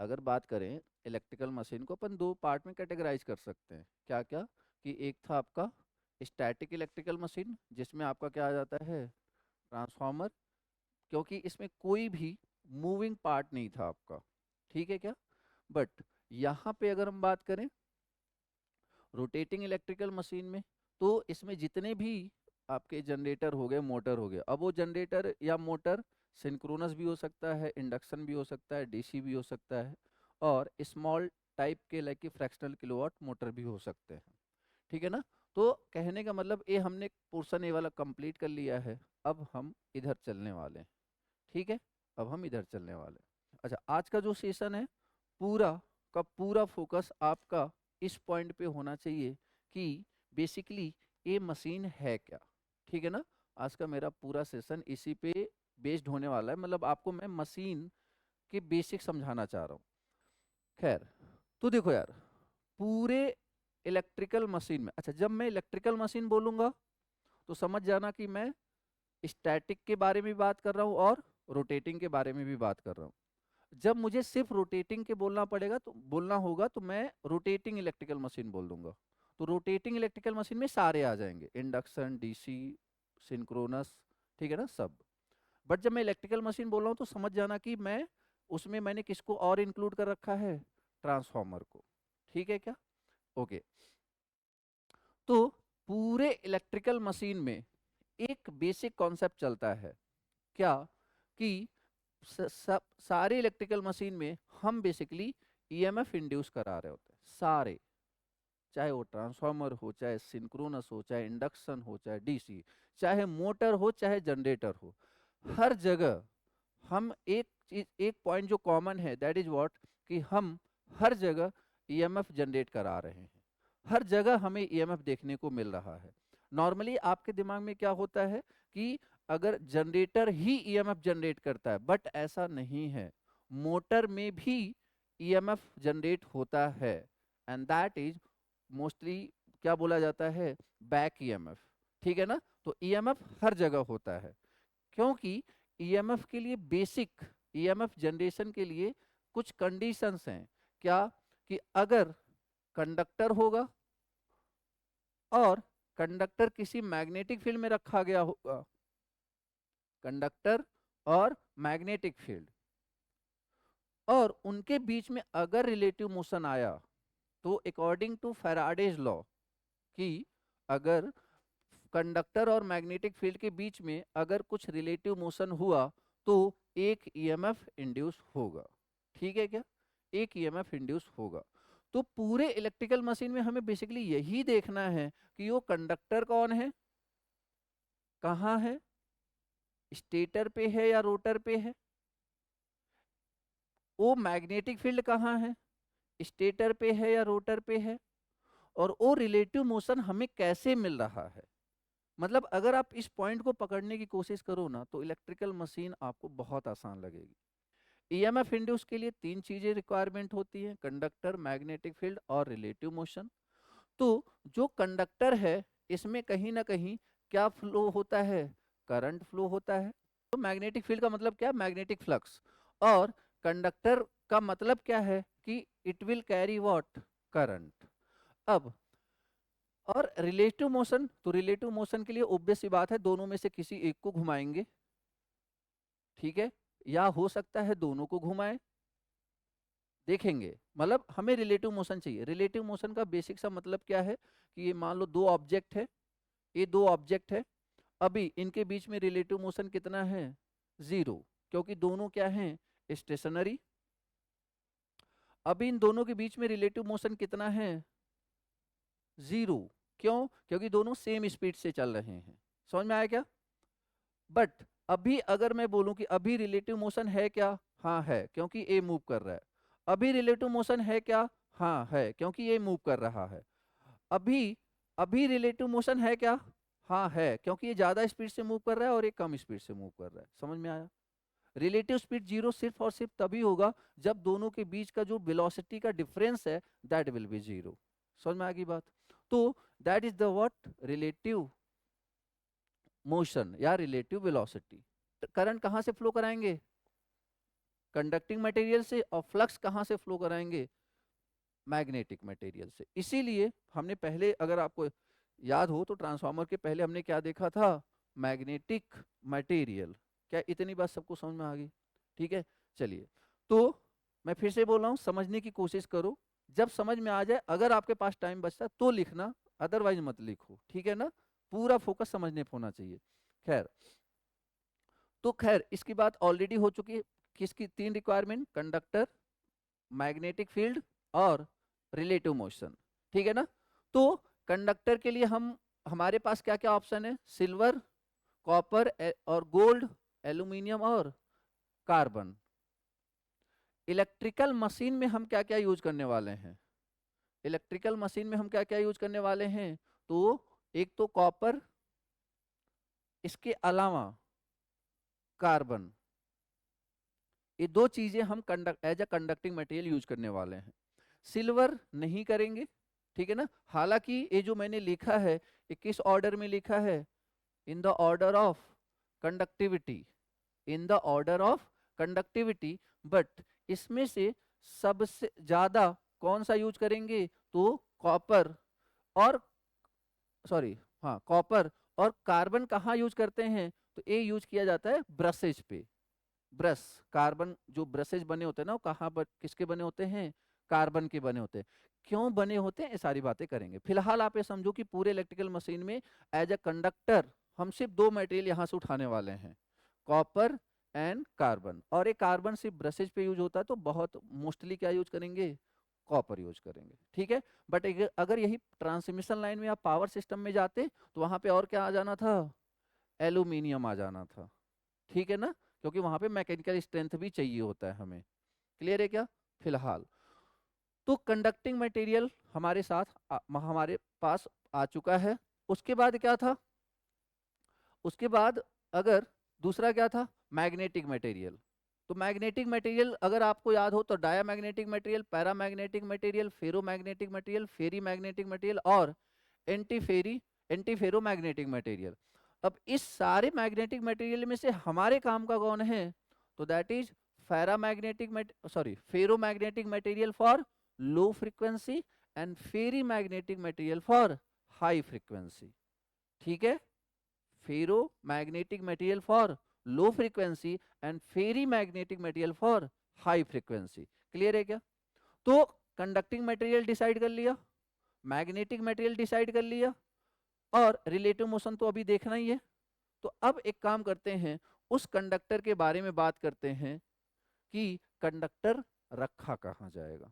अगर बात करें इलेक्ट्रिकल मशीन को अपन दो पार्ट में कैटेगराइज कर सकते हैं। क्या क्या? कि एक था आपका स्टैटिक इलेक्ट्रिकल मशीन, जिसमें आपका क्या आ जाता है, ट्रांसफार्मर, क्योंकि इसमें कोई भी मूविंग पार्ट नहीं था आपका। ठीक है क्या? बट यहाँ पे अगर हम बात करें रोटेटिंग इलेक्ट्रिकल मशीन में, तो इसमें जितने भी आपके जनरेटर हो गए, मोटर हो गया, अब वो जनरेटर या मोटर सिंक्रोनस भी हो सकता है, इंडक्शन भी हो सकता है, डीसी भी हो सकता है, और स्मॉल टाइप के लाइक कि फ्रैक्शनल किलोवाट मोटर भी हो सकते हैं। ठीक है ना? तो कहने का मतलब ये हमने पोर्शन ए वाला कंप्लीट कर लिया है। अब हम इधर चलने वाले हैं। ठीक है, अब हम इधर चलने वाले हैं। अच्छा, आज का जो सेशन है पूरा का पूरा फोकस आपका इस पॉइंट पे होना चाहिए कि बेसिकली ये मशीन है क्या। ठीक है ना? आज का मेरा पूरा सेशन इसी पे बेस्ड होने वाला है, मतलब आपको मैं मशीन के बेसिक समझाना चाह रहा हूँ। खैर, तो देखो यार, पूरे इलेक्ट्रिकल मशीन में, अच्छा जब मैं इलेक्ट्रिकल मशीन बोलूंगा तो समझ जाना कि मैं स्टैटिक के बारे में भी बात कर रहा हूँ और रोटेटिंग के बारे में भी बात कर रहा हूँ। जब मुझे सिर्फ रोटेटिंग के बोलना पड़ेगा तो बोलना होगा तो मैं रोटेटिंग इलेक्ट्रिकल मशीन बोल दूंगा। तो रोटेटिंग इलेक्ट्रिकल मशीन में सारे आ जाएंगे, इंडक्शन, डीसी, सिंक्रोनस, ठीक है ना, सब। बट जब मैं इलेक्ट्रिकल मशीन बोल रहा हूँ तो समझ जाना कि मैं उसमें मैंने किसको और इंक्लूड कर रखा है, ट्रांसफॉर्मर को। ठीक है क्या? ओके। तो पूरे इलेक्ट्रिकल मशीन में एक बेसिक कॉन्सेप्ट चलता है, क्या कि सब सारे इलेक्ट्रिकल मशीन में हम बेसिकली ईएमएफ इंड्यूस करा रहे होते हैं सारे, चाहे वो ट्रांसफार्मर हो, चाहे सिंक्रोनस हो, चाहे इंडक्शन हो, चाहे डीसी, चाहे मोटर हो, चाहे जनरेटर हो, हर जगह हम एक चीज, एक पॉइंट जो कॉमन है, दैट इज व्हाट, कि हम हर जगह ईएमएफ जनरेट करा रहे हैं। हर जगह हमें ईएमएफ देखने को मिल रहा है। नॉर्मली आपके दिमाग में क्या होता है कि अगर जनरेटर ही ईएमएफ जनरेट करता है, बट ऐसा नहीं है। मोटर में भी ईएमएफ जनरेट होता है, एंड दैट इज मोस्टली क्या बोला जाता है, बैक ईएमएफ। ठीक है ना? तो ईएमएफ हर जगह होता है, क्योंकि ईएमएफ के लिए बेसिक, ईएमएफ जनरेशन के लिए कुछ कंडीशंस हैं। क्या? कि अगर कंडक्टर होगा और कंडक्टर किसी मैग्नेटिक फील्ड में रखा गया होगा, कंडक्टर और मैग्नेटिक फील्ड, और उनके बीच में अगर रिलेटिव मोशन आया, तो अकॉर्डिंग टू फैराडेज लॉ, कि अगर कंडक्टर और मैग्नेटिक फील्ड के बीच में अगर कुछ रिलेटिव मोशन हुआ तो एक ईएमएफ इंड्यूस होगा। ठीक है क्या? एक ईएमएफ इंड्यूस होगा। तो पूरे इलेक्ट्रिकल मशीन में हमें बेसिकली यही देखना है कि वो कंडक्टर कौन है, कहाँ है, स्टेटर पे है या रोटर पे है, वो मैग्नेटिक फील्ड कहाँ है, स्टेटर पे है या रोटर पे है, और वो रिलेटिव मोशन हमें कैसे मिल रहा है। मतलब अगर आप इस पॉइंट को पकड़ने की कोशिश करो ना, तो इलेक्ट्रिकल मशीन आपको बहुत आसान लगेगी। ईएमएफ इंड्यूस के लिए तीन चीजें रिक्वायरमेंट होती हैं, कंडक्टर, मैग्नेटिक फील्ड और रिलेटिव मोशन। तो जो कंडक्टर है, इसमें कहीं ना कहीं क्या फ्लो होता है, करंट फ्लो होता है। तो मैग्नेटिक फील्ड का मतलब क्या, मैग्नेटिक फ्लक्स। और कंडक्टर का मतलब क्या है कि it will carry what, current. अब और रिलेटिव मोशन, तो रिलेटिव मोशन के लिए ऑब्वियस सी बात है, दोनों में से किसी एक को घुमाएंगे। ठीक है? या हो सकता है दोनों को घुमाएं, देखेंगे। मतलब हमें रिलेटिव मोशन चाहिए। रिलेटिव मोशन का बेसिक सा मतलब क्या है कि ये मान लो दो ऑब्जेक्ट है, ये दो ऑब्जेक्ट है, अभी इनके बीच में रिलेटिव मोशन कितना है, जीरो, क्योंकि दोनों क्या हैं, स्टेशनरी। अभी इन दोनों के बीच में रिलेटिव मोशन कितना है, जीरो। क्यों? क्योंकि दोनों सेम स्पीड से चल रहे हैं। समझ में आया क्या? बट अभी अगर मैं बोलूं कि अभी रिलेटिव मोशन है क्या, हाँ है, क्योंकि ए मूव कर रहा है। अभी रिलेटिव मोशन है क्या, हाँ है, क्योंकि ये मूव कर रहा है। अभी अभी रिलेटिव मोशन है क्या, हाँ है, क्योंकि ये ज्यादा स्पीड से मूव कर रहा है और ये कम स्पीड से मूव कर रहा है। समझ में आया? रिलेटिव स्पीड जीरो सिर्फ और सिर्फ तभी होगा जब दोनों के बीच का जो वेलोसिटी का डिफरेंस है, दैट विल बी जीरो। समझ में आ गई बात? तो that is the what, relative motion या रिलेटिव वेलोसिटी। करंट कहाँ से फ्लो कराएंगे, कंडक्टिंग मटेरियल से, और फ्लक्स कहाँ से फ्लो कराएंगे, मैग्नेटिक मटेरियल से। इसीलिए हमने पहले, अगर आपको याद हो तो ट्रांसफार्मर के पहले हमने क्या देखा था, मैग्नेटिक मटेरियल। क्या इतनी बात सबको समझ में आ गई? ठीक है, चलिए। तो मैं फिर से बोल रहा हूँ, समझने की कोशिश करो, जब समझ में आ जाए, अगर आपके पास टाइम बचता तो लिखना, अदरवाइज मत लिखो, ठीक है ना? पूरा फोकस समझने पे होना चाहिए। खैर, तो खैर इसकी बात ऑलरेडी हो चुकी है। किसकी तीन रिक्वायरमेंट, कंडक्टर, मैग्नेटिक फील्ड और रिलेटिव मोशन, ठीक है ना? तो कंडक्टर के लिए हम, हमारे पास क्या क्या ऑप्शन है, सिल्वर, कॉपर और गोल्ड, एल्यूमिनियम और कार्बन। इलेक्ट्रिकल मशीन में हम क्या क्या यूज करने वाले हैं, इलेक्ट्रिकल मशीन में हम क्या क्या यूज करने वाले हैं, तो एक तो कॉपर, इसके अलावा कार्बन, ये दो चीजें हम as a conducting material use करने वाले हैं। सिल्वर नहीं करेंगे, ठीक है ना? हालांकि ये जो मैंने लिखा है, ये किस ऑर्डर में लिखा है, in the order of conductivity, in the order of conductivity, but इसमें से सबसे ज्यादा कौन सा यूज करेंगे, तो कॉपर और, सॉरी, हाँ, कॉपर और कार्बन कहाँ यूज करते हैं, तो ये यूज किया जाता है ब्रशेज पे। ब्रश, कार्बन जो ब्रशेज बने होते हैं ना, वो कहाँ किसके बने होते हैं, कार्बन के बने होते हैं। क्यों बने होते हैं, ये सारी बातें करेंगे। फिलहाल आप ये समझो कि पूरे इलेक्ट्रिकल मशीन में एज अ कंडक्टर हम सिर्फ दो मटेरियल यहाँ से उठाने वाले हैं, कॉपर एंड कार्बन। और ये कार्बन सिर्फ ब्रशेज पे यूज होता है, तो बहुत मोस्टली क्या यूज करेंगे, कॉपर यूज करेंगे, ठीक है? बट अगर यही ट्रांसमिशन लाइन में आप पावर सिस्टम में जाते, तो वहां पे और क्या आ जाना था, एल्यूमिनियम आ जाना था, ठीक है ना? क्योंकि वहां पे मैकेनिकल स्ट्रेंथ भी चाहिए होता है हमें। क्लियर है क्या? फिलहाल तो कंडक्टिंग मटेरियल हमारे साथ हमारे पास आ चुका है। उसके बाद क्या था, उसके बाद अगर दूसरा क्या था, मैग्नेटिक मटेरियल। तो मैग्नेटिक मटेरियल अगर आपको याद हो तो diamagnetic material, paramagnetic material, ferromagnetic material, ferrimagnetic material और एंटी फेरोमैग्नेटिक मटेरियल। अब इस सारे मैग्नेटिक मटेरियल में से हमारे काम का कौन है, तो that is ferromagnetic material for low frequency and ferrimagnetic material for high frequency, ठीक है? Ferromagnetic material for low frequency and ferrimagnetic material for high frequency. Clear है क्या? तो कंडक्टिंग मटेरियल डिसाइड कर लिया, magnetic material decide कर लिया, और रिलेटिव मोशन तो अभी देखना ही है। तो अब एक काम करते हैं, उस कंडक्टर के बारे में बात करते हैं कि कंडक्टर रखा कहाँ जाएगा,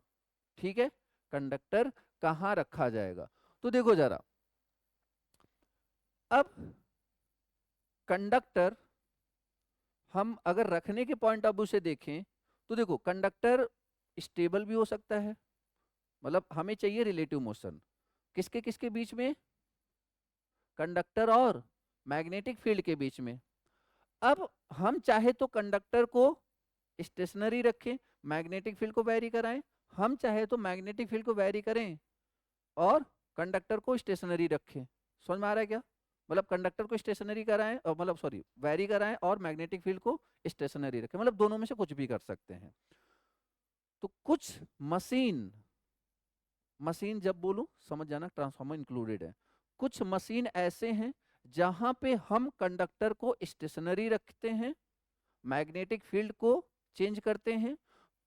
ठीक है? कंडक्टर कहाँ रखा जाएगा, तो देखो जरा, अब कंडक्टर हम अगर रखने के पॉइंट ऑफ व्यू से देखें, तो देखो कंडक्टर स्टेबल भी हो सकता है, मतलब हमें चाहिए रिलेटिव मोशन किसके किसके बीच में, कंडक्टर और मैग्नेटिक फील्ड के बीच में। अब हम चाहे तो कंडक्टर को स्टेशनरी रखें, मैग्नेटिक फील्ड को वेरी कराएं, हम चाहे तो मैग्नेटिक फील्ड को वेरी करें और कंडक्टर को स्टेशनरी रखें। समझ में आ रहा है क्या? मतलब कंडक्टर को स्टेशनरी कराएं, और मतलब सॉरी वेरी कराएं, और मैग्नेटिक फील्ड को स्टेशनरी रखें, मतलब दोनों में से कुछ भी कर सकते हैं। तो कुछ मशीन, मशीन जब बोलूं समझ जाना ट्रांसफार्मर इंक्लूडेड है, कुछ मशीन ऐसे हैं जहां पे हम कंडक्टर को स्टेशनरी रखते हैं, मैग्नेटिक फील्ड को चेंज करते हैं।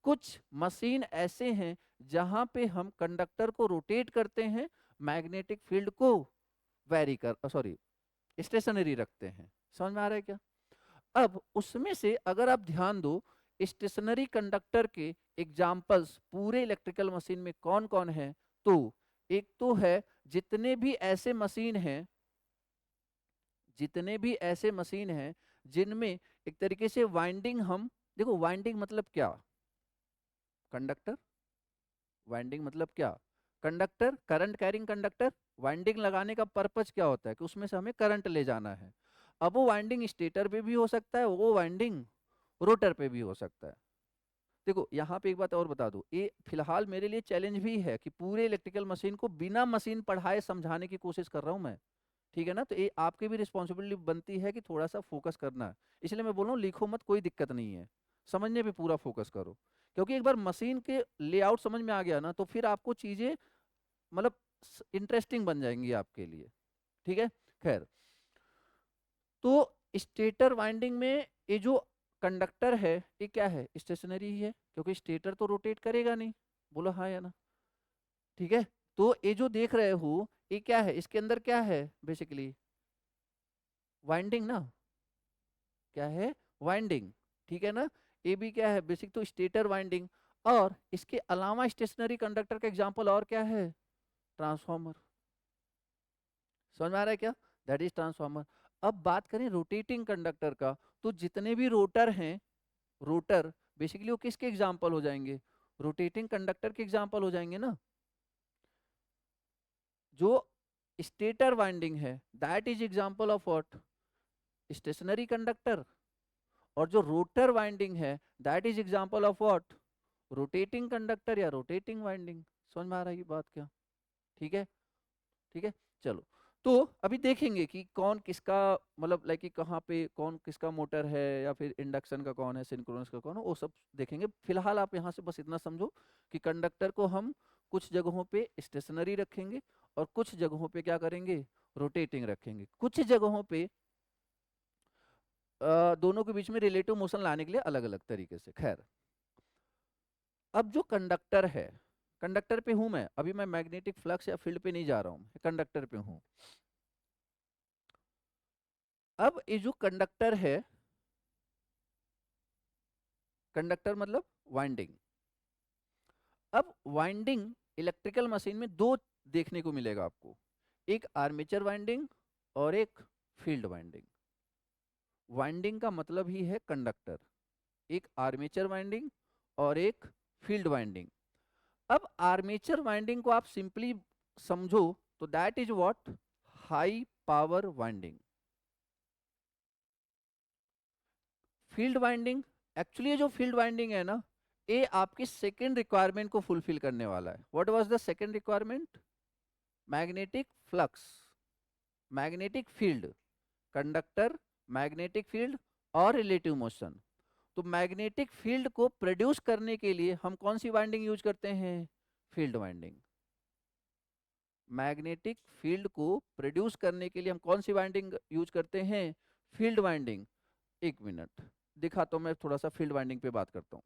कुछ मशीन ऐसे हैं जहां पे हम कंडक्टर को रोटेट करते हैं, मैग्नेटिक फील्ड को वेरी कर सॉरी स्टेशनरी रखते हैं। समझ में आ रहा है क्या? अब उसमें से अगर आप ध्यान दो, स्टेशनरी कंडक्टर के एग्जाम्पल्स पूरे इलेक्ट्रिकल मशीन में कौन कौन है, तो एक तो है, जितने भी ऐसे मशीन हैं, जितने भी ऐसे मशीन हैं जिनमें एक तरीके से वाइंडिंग, हम देखो वाइंडिंग मतलब क्या, कंडक्टर, वाइंडिंग मतलब क्या, conductor, current carrying conductor. Winding लगाने का पर्पज क्या होता है, कि उसमें से हमें करंट ले जाना है। अब वो वाइंडिंग स्टेटर पे भी हो सकता है, वो वाइंडिंग रोटर पे भी हो सकता है। देखो यहाँ पे एक बात और बता दूं, ये फिलहाल मेरे लिए चैलेंज भी है कि पूरे इलेक्ट्रिकल मशीन को बिना मशीन पढ़ाए समझाने की कोशिश कर रहा हूँ मैं, ठीक है ना? तो ये आपकी भी रिस्पॉन्सिबिलिटी बनती है कि थोड़ा सा फोकस करना है। इसलिए मैं बोल रहा हूँ लिखो मत, कोई दिक्कत नहीं है, समझने पे पूरा फोकस करो, क्योंकि एक बार मशीन के लेआउट समझ में आ गया ना तो फिर आपको चीजें मतलब इंटरेस्टिंग बन जाएंगी आपके लिए। ठीक है, खैर। तो स्टेटर वाइंडिंग में ये जो कंडक्टर है ये क्या है, स्टेशनरी ही है, क्योंकि स्टेटर तो रोटेट करेगा नहीं। बोलो हाँ या ना। ठीक है, तो ये जो देख रहे हो ये क्या है, इसके अंदर क्या है बेसिकली, वाइंडिंग ना, क्या है, वाइंडिंग। ठीक है ना, ये भी क्या है बेसिक, तो स्टेटर वाइंडिंग। और इसके अलावा स्टेशनरी कंडक्टर का एग्जांपल और क्या है, ट्रांसफॉर्मर। समझ में आ रहा है क्या, दैट इज ट्रांसफॉर्मर। अब बात करें रोटेटिंग कंडक्टर का, तो जितने भी रोटर हैं, रोटर बेसिकली वो किसके एग्जांपल हो जाएंगे, रोटेटिंग कंडक्टर के एग्जांपल हो जाएंगे ना। जो स्टेटर वाइंडिंग है that is example of what, stationary conductor. और जो रोटर वाइंडिंग है that is example of what, rotating conductor या रोटेटिंग वाइंडिंग। समझ में आ रहा है ये बात क्या, ठीक है। ठीक है, चलो। तो अभी देखेंगे कि कौन किसका मतलब लाइक कि कहाँ पे कौन किसका मोटर है, या फिर इंडक्शन का कौन है, सिंक्रोनस का कौन है, वो सब देखेंगे। फिलहाल आप यहाँ से बस इतना समझो कि कंडक्टर को हम कुछ जगहों पे स्टेशनरी रखेंगे और कुछ जगहों पे क्या करेंगे, रोटेटिंग रखेंगे, कुछ जगहों पे दोनों के बीच में रिलेटिव मोशन लाने के लिए अलग अलग तरीके से। खैर, अब जो कंडक्टर है, कंडक्टर पे हूं मैं अभी, मैं मैग्नेटिक फ्लक्स या फील्ड पे नहीं जा रहा हूं, कंडक्टर पे हूं। अब ये जो कंडक्टर है, कंडक्टर मतलब वाइंडिंग। अब वाइंडिंग इलेक्ट्रिकल मशीन में दो देखने को मिलेगा आपको, एक आर्मेचर वाइंडिंग और एक फील्ड वाइंडिंग। वाइंडिंग का मतलब ही है कंडक्टर, एक आर्मेचर वाइंडिंग और एक फील्ड वाइंडिंग। अब आर्मेचर वाइंडिंग को आप सिंपली समझो तो that is what, high power winding. Field winding, actually जो फील्ड वाइंडिंग है ना, ये आपकी सेकेंड रिक्वायरमेंट को फुलफिल करने वाला है। What was the second requirement, magnetic flux, magnetic field, conductor, magnetic field और रिलेटिव मोशन। तो मैग्नेटिक फील्ड को प्रोड्यूस करने के लिए हम कौन सी वाइंडिंग यूज करते हैं, फील्ड वाइंडिंग। मैग्नेटिक फील्ड को प्रोड्यूस करने के लिए हम कौन सी वाइंडिंग यूज करते हैं, फील्ड वाइंडिंग। एक मिनट दिखाता हूं, मैं थोड़ा सा फील्ड वाइंडिंग पे बात करता हूँ,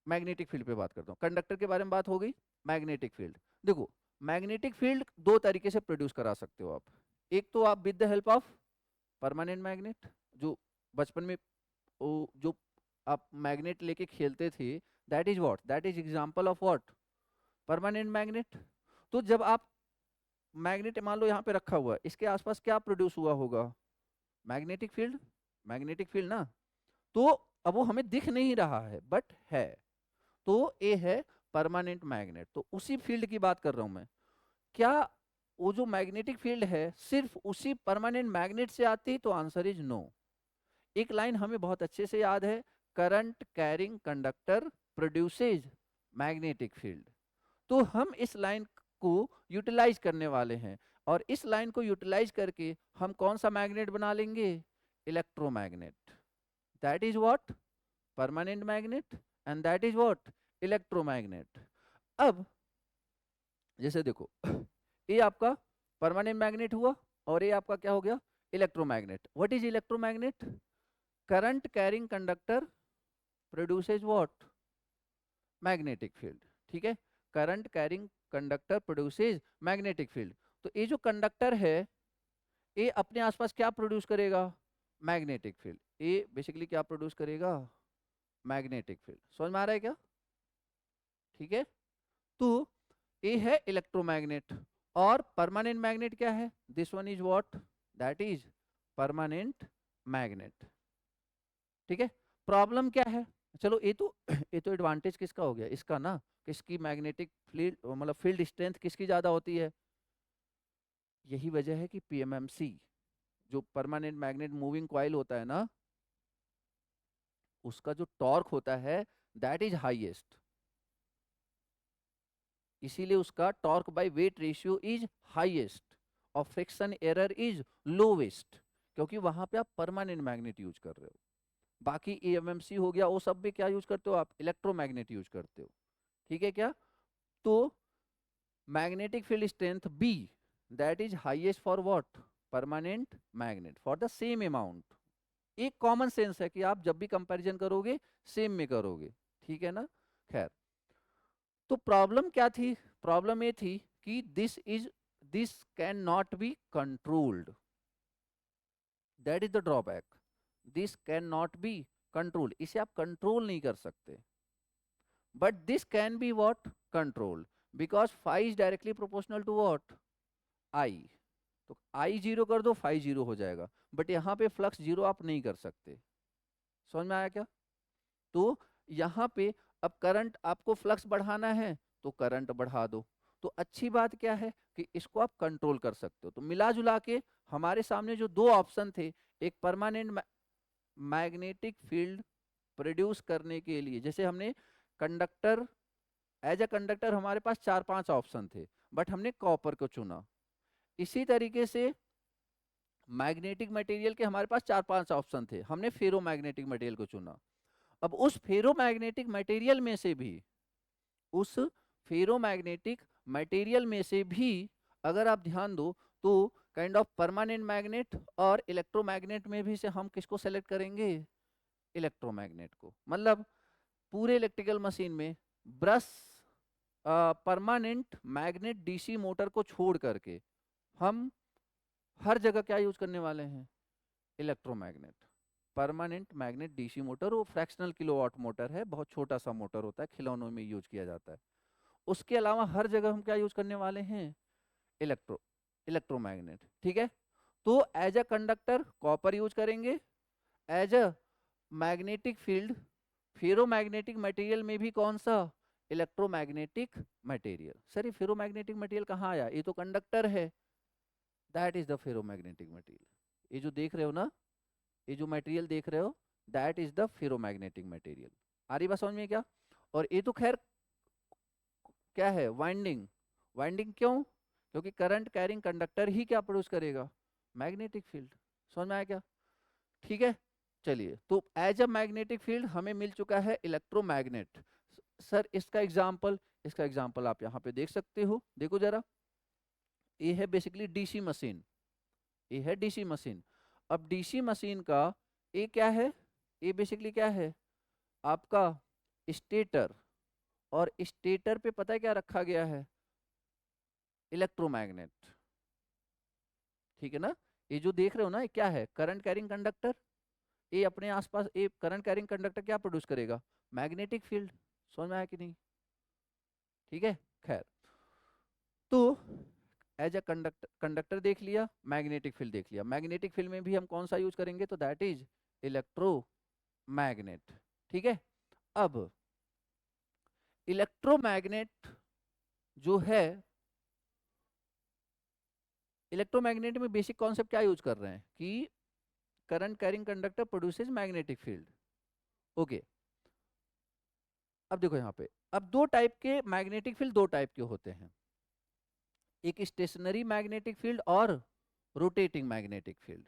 मैग्नेटिक फील्ड पे बात करता हूँ। कंडक्टर के बारे में बात हो गई, मैग्नेटिक फील्ड। देखो, मैग्नेटिक फील्ड दो तरीके से प्रोड्यूस करा सकते हो आप। एक तो आप with the help of permanent magnet, जो बचपन में जो आप मैग्नेट लेके खेलते थे, that is what, that is example of what, permanent magnet. तो जब आप मैग्नेट मान लो यहाँ पे रखा हुआ है, इसके आसपास क्या प्रोड्यूस हुआ होगा, मैग्नेटिक फील्ड, मैग्नेटिक फील्ड ना। तो अब वो हमें दिख नहीं रहा है बट है, तो ये है परमानेंट मैग्नेट। तो उसी फील्ड की बात कर रहा हूं मैं। क्या वो जो मैग्नेटिक फील्ड है सिर्फ उसी परमानेंट मैग्नेट से आती है, तो आंसर इज नो। एक लाइन हमें बहुत अच्छे से याद है, current carrying conductor produces magnetic field. तो हम इस लाइन को यूटिलाइज करने वाले हैं, और इस लाइन को यूटिलाइज करके हम कौन सा मैग्नेट बना लेंगे, electromagnet. That is what, permanent magnet, and that is what, electromagnet. अब जैसे देखो, ये आपका परमानेंट मैग्नेट हुआ और ये आपका क्या हो गया, electromagnet. What is electromagnet, current carrying conductor produces what, magnetic field. ठीक है, current carrying conductor produces magnetic field. तो ये जो कंडक्टर है ये अपने आसपास क्या प्रोड्यूस करेगा, मैग्नेटिक फील्ड। ये बेसिकली क्या प्रोड्यूस करेगा, मैग्नेटिक फील्ड। समझ में आ रहा है क्या, ठीक है। तो ये है इलेक्ट्रोमैग्नेट, और परमानेंट मैग्नेट क्या है, this one is what, that is permanent magnet. ठीक है, प्रॉब्लम क्या है, चलो ये तो ये तो एडवांटेज किसका हो गया, इसका ना, किसकी मैग्नेटिक फील्ड मतलब फील्ड स्ट्रेंथ किसकी ज्यादा होती है। यही वजह है कि पीएमएमसी, जो परमानेंट मैग्नेट मूविंग कॉइल होता है ना, उसका जो टॉर्क होता है दैट इज हाईएस्ट। इसीलिए उसका torque by weight ratio is highest और फ्रिक्शन एरर इज लोवेस्ट, क्योंकि वहां पे आप परमानेंट मैग्नेट यूज कर रहे हो। बाकी एएमएमसी हो गया, वो सब में क्या यूज करते हो आप, इलेक्ट्रोमैग्नेट यूज करते हो। ठीक है क्या? तो magnetic field strength B, that is highest for what, permanent magnet for the same amount. एक कॉमन सेंस है कि आप जब भी कंपैरिजन करोगे सेम में करोगे। ठीक है ना? खैर, तो प्रॉब्लम क्या थी? प्रॉब्लम ये थी कि this can not be controlled, that is the drawback. This can not be controlled, इसे आप कंट्रोल नहीं कर सकते। But this can be what, controlled, because phi is directly proportional to what, I. तो आई जीरो कर दो, phi zero हो जाएगा। बट यहाँ पे फ्लक्स जीरो आप नहीं कर सकते। समझ में आया क्या? तो यहाँ पे अब करंट, आपको फ्लक्स बढ़ाना है तो करंट बढ़ा दो। तो अच्छी बात क्या है कि इसको आप कंट्रोल कर सकते हो। तो मिला जुला के हमारे सामने जो दो ऑप्शन थे, एक परमानेंट मैग्नेटिक फील्ड प्रोड्यूस करने के लिए, जैसे हमने कंडक्टर, एज अ कंडक्टर हमारे पास चार पांच ऑप्शन थे, बट हमने कॉपर को चुना। इसी तरीके से मैग्नेटिक मटेरियल के हमारे पास चार पांच ऑप्शन थे, हमने फेरो मैग्नेटिक मटेरियल को चुना। अब उस फेरोमैग्नेटिक मटेरियल में से भी, उस फेरोमैग्नेटिक मटेरियल में से भी अगर आप ध्यान दो तो काइंड ऑफ परमानेंट मैग्नेट और इलेक्ट्रोमैग्नेट में भी से हम किसको सेलेक्ट करेंगे, इलेक्ट्रोमैग्नेट को। मतलब पूरे इलेक्ट्रिकल मशीन में brush permanent magnet DC motor को छोड़ करके हम हर जगह क्या यूज करने वाले हैं, electromagnet. Permanent magnet DC motor, वो फ्रैक्शनल किलोवाट मोटर है, बहुत छोटा सा मोटर होता है, खिलौनों में यूज किया जाता है। उसके अलावा हर जगह हम क्या यूज करने वाले हैं, इलेक्ट्रोमैग्नेट। ठीक है? तो as a conductor copper use करेंगे, as a magnetic field ferromagnetic material में भी कौन सा, इलेक्ट्रोमैग्नेटिक मटेरियल। सर ये फेरोमैग्नेटिक मटेरियल कहाँ आया, ये तो कंडक्टर है, that is the ferromagnetic material. ये जो देख रहे हो ना, ये जो मटेरियल देख रहे हो, that is the ferromagnetic material. आ रही बात समझ में क्या? और ये तो खैर क्या है, वाइंडिंग। वाइंडिंग क्यों? क्योंकि करंट कैरिंग कंडक्टर ही क्या प्रोड्यूस करेगा, मैग्नेटिक फील्ड। समझ में आया क्या? ठीक है, चलिए। तो एज अ मैग्नेटिक फील्ड हमें मिल चुका है इलेक्ट्रोमैग्नेट। सर इसका एग्जांपल आप यहाँ पे देख सकते हो, देखो जरा। ये है बेसिकली डीसी मशीन, ये है डीसी मशीन। अब डीसी मशीन का ये क्या है, ये बेसिकली क्या है आपका, स्टेटर। और स्टेटर पे पता है क्या रखा गया है, इलेक्ट्रोमैग्नेट। ठीक है ना? ये जो देख रहे हो ना, ये क्या है, करंट कैरिंग कंडक्टर। ये अपने आसपास, ये करंट कैरिंग कंडक्टर क्या प्रोड्यूस करेगा, मैग्नेटिक फील्ड। समझ में आया कि नहीं? ठीक है, खैर। तो एज अ कंडक्टर देख लिया, मैग्नेटिक फील्ड देख लिया। मैग्नेटिक फील्ड में भी हम कौन सा यूज करेंगे, तो दैट इज इलेक्ट्रोमैग्नेट। ठीक है? अब इलेक्ट्रोमैग्नेट जो है, इलेक्ट्रोमैग्नेट में बेसिक कॉन्सेप्ट क्या यूज कर रहे हैं कि current carrying conductor produces magnetic field. Okay, अब देखो यहाँ पे, अब दो टाइप के मैग्नेटिक फील्ड, दो टाइप के होते हैं, एक स्टेशनरी मैग्नेटिक फील्ड और rotating magnetic field.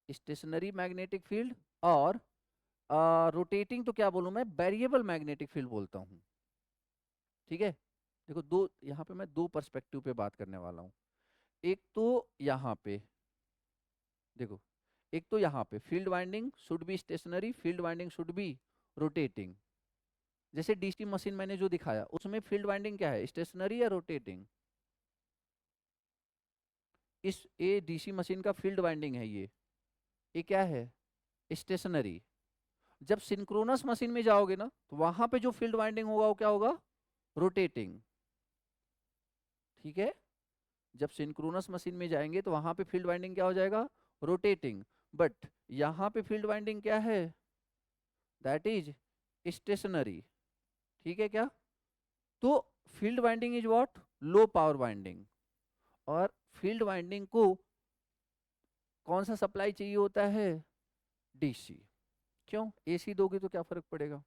Stationary magnetic field और रोटेटिंग तो क्या बोलूं मैं, वेरिएबल मैग्नेटिक फील्ड बोलता हूँ। ठीक है? देखो दो, यहाँ पे मैं दो पर्सपेक्टिव पे बात करने वाला हूँ। एक तो यहाँ पे देखो, एक तो यहाँ पे field winding should be stationary, field winding should be rotating. जैसे डीसी मशीन मैंने जो दिखाया, उसमें फील्ड वाइंडिंग क्या है, स्टेशनरी या रोटेटिंग? इस ये डीसी मशीन का फील्ड वाइंडिंग है, ये क्या है, स्टेशनरी। जब सिंक्रोनस मशीन में जाओगे ना, तो वहां पे जो फील्ड वाइंडिंग होगा वो क्या होगा, रोटेटिंग। ठीक है? जब सिंक्रोनस मशीन में जाएंगे तो वहां पे फील्ड वाइंडिंग क्या हो जाएगा, रोटेटिंग। बट यहाँ पे फील्ड वाइंडिंग क्या है, दैट इज स्टेशनरी। ठीक है क्या? तो field winding is what, low power winding. और फील्ड वाइंडिंग को कौन सा सप्लाई चाहिए होता है, डीसी। क्यों, एसी दोगे तो क्या फर्क पड़ेगा,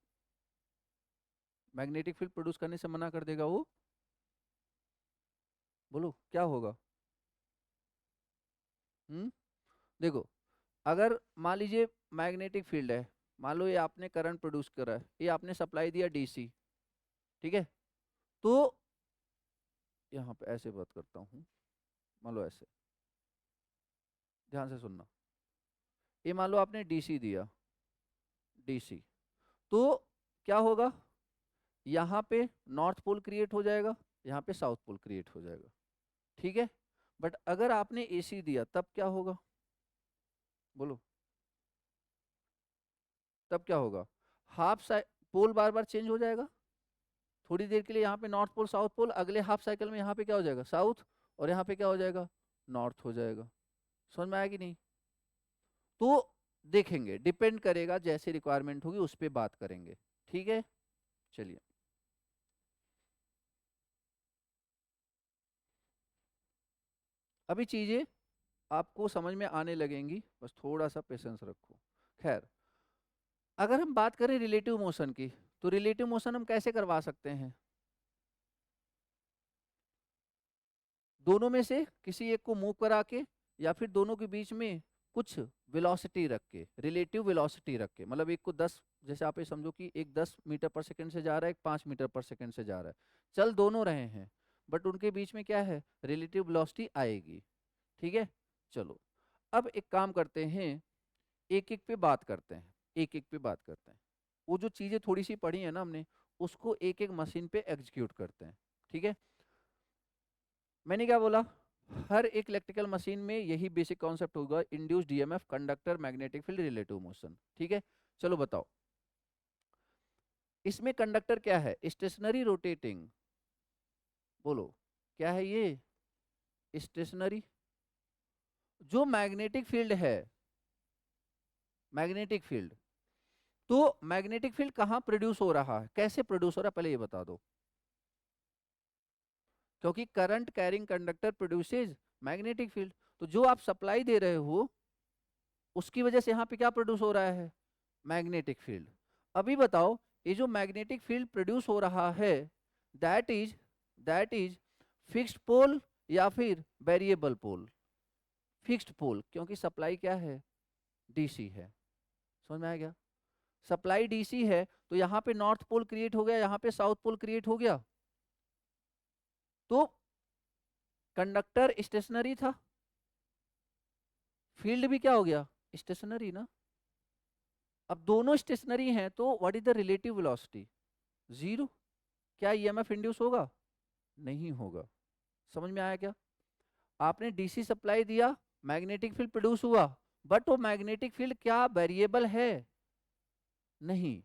मैग्नेटिक फील्ड प्रोड्यूस करने से मना कर देगा वो, बोलो क्या होगा। देखो, अगर मान लीजिए मैग्नेटिक फील्ड है, मान लो ये आपने करंट प्रोड्यूस करा है, ये आपने सप्लाई दिया डीसी, ठीक है, तो यहाँ पे ऐसे बात करता हूँ, मान लो ऐसे, ध्यान से सुनना, ये मान लो आपने डीसी दिया, डीसी, तो क्या होगा, यहाँ पे नॉर्थ पोल क्रिएट हो जाएगा, यहाँ पे साउथ पोल क्रिएट हो जाएगा, ठीक है। बट अगर आपने एसी दिया तब क्या होगा, बोलो, तब क्या होगा, हाफ पोल बार बार चेंज हो जाएगा, थोड़ी देर के लिए यहाँ पे नॉर्थ पोल साउथ पोल, अगले हाफ साइकिल में यहाँ पे क्या हो जाएगा, साउथ, और यहाँ पे क्या हो जाएगा, नॉर्थ हो जाएगा। समझ में आया कि नहीं? तो देखेंगे, डिपेंड करेगा, जैसे रिक्वायरमेंट होगी उस पर बात करेंगे, ठीक है। चलिए, अभी चीजें आपको समझ में आने लगेंगी, बस थोड़ा सा पेशेंस रखो। खैर, अगर हम बात करें रिलेटिव मोशन की, तो रिलेटिव मोशन हम कैसे करवा सकते हैं, दोनों में से किसी एक को मूव करा के, या फिर दोनों के बीच में कुछ वेलोसिटी रख के, रिलेटिव वेलोसिटी रख के, मतलब एक को 10, जैसे आप ये समझो कि एक 10 मीटर पर सेकंड से जा रहा है, एक 5 मीटर पर सेकंड से जा रहा है, चल दोनों रहे हैं, बट उनके बीच में क्या है, रिलेटिव वेलोसिटी आएगी, ठीक है। चलो, अब एक काम करते हैं, एक एक पे बात करते हैं, एक एक पे बात करते हैं, वो जो चीजें थोड़ी सी पढ़ी है ना हमने, उसको एक एक मशीन पे एग्जीक्यूट करते हैं, ठीक है। मैंने क्या बोला, हर एक इलेक्ट्रिकल मशीन में यही बेसिक कॉन्सेप्ट होगा, induced DMF, conductor, magnetic field, relative motion, ठीक है। चलो बताओ, इसमें कंडक्टर क्या है, स्टेशनरी, रोटेटिंग, बोलो क्या है ये, स्टेशनरी। जो मैग्नेटिक फील्ड है, मैग्नेटिक फील्ड, तो मैग्नेटिक फील्ड कहाँ प्रोड्यूस हो रहा है, कैसे प्रोड्यूस हो रहा है, पहले ये बता दो। क्योंकि current carrying conductor produces magnetic field, तो जो आप सप्लाई दे रहे हो उसकी वजह से यहाँ पे क्या प्रोड्यूस हो रहा है, मैग्नेटिक फील्ड। अभी बताओ, ये जो मैग्नेटिक फील्ड प्रोड्यूस हो रहा है, that is that is fixed pole या फिर वेरिएबल पोल, फिक्स्ड पोल, क्योंकि सप्लाई क्या है, डीसी है। समझ में आ गया, सप्लाई डीसी है, तो यहाँ पे नॉर्थ पोल क्रिएट हो गया, यहाँ पे साउथ पोल क्रिएट हो गया, तो कंडक्टर स्टेशनरी था, फील्ड भी क्या हो गया, स्टेशनरी ना। अब दोनों स्टेशनरी हैं, तो what is the relative velocity, zero. क्या ईएमएफ इंड्यूस होगा, नहीं होगा। समझ में आया क्या, आपने डीसी सप्लाई दिया, मैग्नेटिक फील्ड प्रोड्यूस हुआ, बट वो मैग्नेटिक फील्ड क्या वेरिएबल है, नहीं,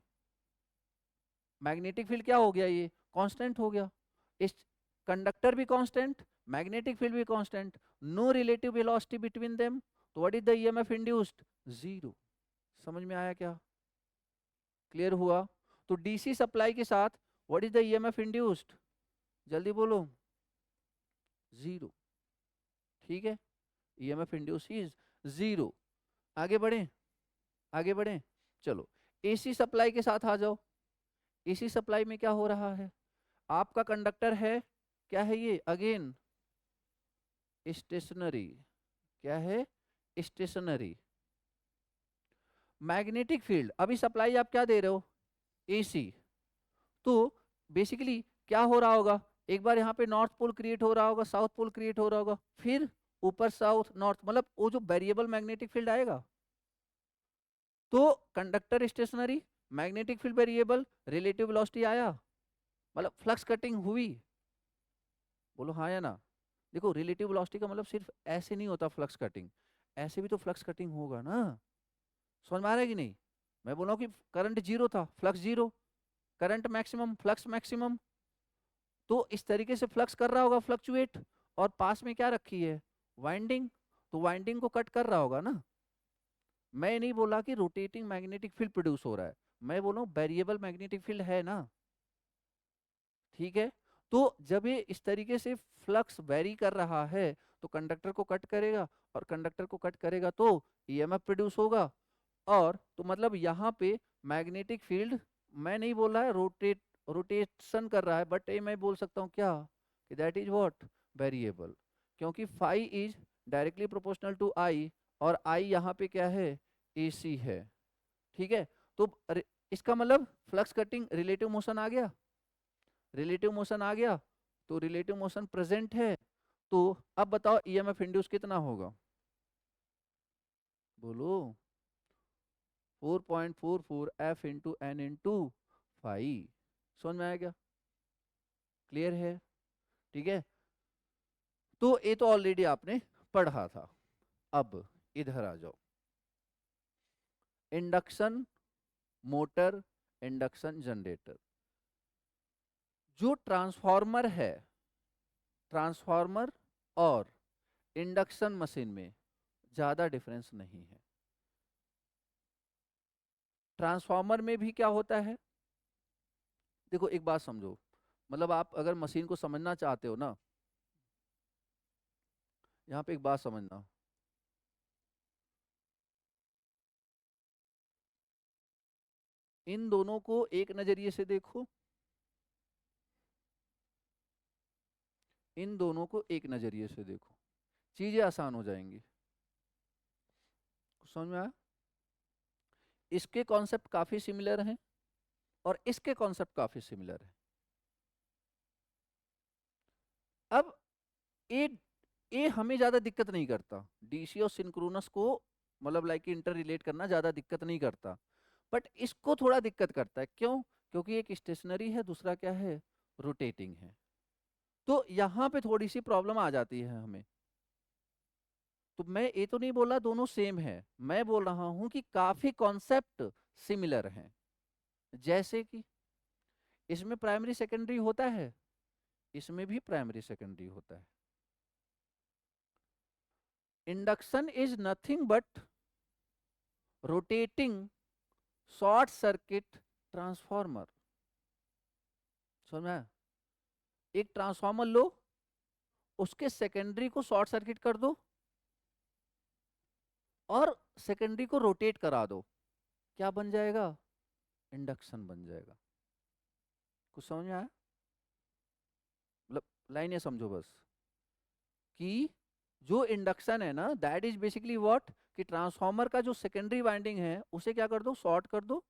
मैग्नेटिक फील्ड क्या हो गया, ये कांस्टेंट हो गया, इस कंडक्टर भी कांस्टेंट, मैग्नेटिक फील्ड भी constant, no relative velocity between them, तो what is the EMF induced, zero. समझ में आया क्या, क्लियर हुआ। तो डीसी सप्लाई के साथ what is the EMF induced, जल्दी बोलो, जीरो, ठीक है, ईएमएफ इंड्यूस इज जीरो। आगे बढ़े, आगे बढ़े, चलो, एसी सप्लाई के साथ आ जाओ। एसी सप्लाई में क्या हो रहा है, आपका कंडक्टर है, क्या है ये, अगेन स्टेशनरी, क्या है, स्टेशनरी। मैग्नेटिक फील्ड, अभी सप्लाई आप क्या दे रहे हो, एसी, तो बेसिकली क्या हो रहा होगा, एक बार यहाँ पे नॉर्थ पोल क्रिएट हो रहा होगा, साउथ पोल क्रिएट हो रहा होगा, फिर ऊपर साउथ नॉर्थ, मतलब वो जो वेरिएबल मैग्नेटिक फील्ड आएगा, तो conductor stationary, magnetic field variable, relative velocity आया, मतलब फ्लक्स कटिंग हुई, बोलो हाँ या ना। देखो, रिलेटिव वेलोसिटी का मतलब सिर्फ ऐसे नहीं होता फ्लक्स कटिंग, ऐसे भी तो फ्लक्स कटिंग होगा ना। समझ में आ रहा है कि नहीं, मैं बोल रहा हूँ कि करंट जीरो था, flux zero, current maximum, flux maximum, तो इस तरीके से फ्लक्स कर रहा होगा, फ्लक्चुएट, और पास में क्या रखी है, वाइंडिंग, तो वाइंडिंग को कट कर रहा होगा ना। मैं नहीं बोला कि रोटेटिंग मैग्नेटिक फील्ड प्रोड्यूस हो रहा है, मैं बोल रहा हूँ वेरिएबल मैग्नेटिक फील्ड है ना, ठीक है। तो जब ये इस तरीके से फ्लक्स वेरी कर रहा है, तो कंडक्टर को कट करेगा, और कंडक्टर को कट करेगा तो ईएमएफ प्रोड्यूस होगा, और तो मतलब यहाँ पे मैग्नेटिक फील्ड, मैं नहीं बोल रहा है रोटेशन कर रहा है, बट ये मैं बोल सकता हूँ क्या, कि दैट इज व्हाट, वेरिएबल, क्योंकि phi is directly proportional to I, और I यहाँ पे क्या है, AC है। ठीक है, तो इसका मतलब फ्लक्स कटिंग रिलेटिव मोशन आ गया, रिलेटिव मोशन आ गया, तो रिलेटिव मोशन प्रेजेंट है। तो अब बताओ EMF इंड्यूस कितना होगा, बोलो। 4.44 F इंटू एन इंटू 5। समझ में आया क्या, क्लियर है? ठीक है, तो ये तो ऑलरेडी आपने पढ़ा था। अब इधर आ जाओ, इंडक्शन मोटर, इंडक्शन जनरेटर। जो ट्रांसफार्मर है, ट्रांसफार्मर और इंडक्शन मशीन में ज़्यादा डिफरेंस नहीं है। ट्रांसफार्मर में भी क्या होता है, देखो एक बात समझो, मतलब आप अगर मशीन को समझना चाहते हो ना, यहाँ पे एक बात समझना, इन दोनों को एक नज़रिए से देखो, इन दोनों को एक नज़रिए से देखो, चीज़ें आसान हो जाएंगी। समझ में आया? इसके कॉन्सेप्ट काफ़ी सिमिलर हैं और इसके कॉन्सेप्ट काफ़ी सिमिलर हैं। अब ए ए हमें ज़्यादा दिक्कत नहीं करता, डीसी और सिंक्रोनस को मतलब लाइक इंटर रिलेट करना ज़्यादा दिक्कत नहीं करता, बट इसको थोड़ा दिक्कत करता है। क्यों? क्योंकि एक स्टेशनरी है, दूसरा क्या है, रोटेटिंग है। तो यहाँ पे थोड़ी सी प्रॉब्लम आ जाती है हमें। तो मैं ये तो नहीं बोला दोनों सेम है, मैं बोल रहा हूँ कि काफ़ी कॉन्सेप्ट सिमिलर हैं। जैसे कि इसमें प्राइमरी सेकेंडरी होता है, इसमें भी प्राइमरी सेकेंडरी होता है। Induction is nothing but rotating short circuit transformer. समझ में आया? एक ट्रांसफॉर्मर लो, उसके सेकेंडरी को शॉर्ट सर्किट कर दो और सेकेंडरी को रोटेट करा दो, क्या बन जाएगा, इंडक्शन बन जाएगा। कुछ समझ में आया? मतलब लाइनें समझो बस, कि जो इंडक्शन है ना, दैट इज बेसिकली व्हाट, कि ट्रांसफॉर्मर का जो सेकेंडरी वाइंडिंग है उसे क्या कर दो, शॉर्ट कर दो,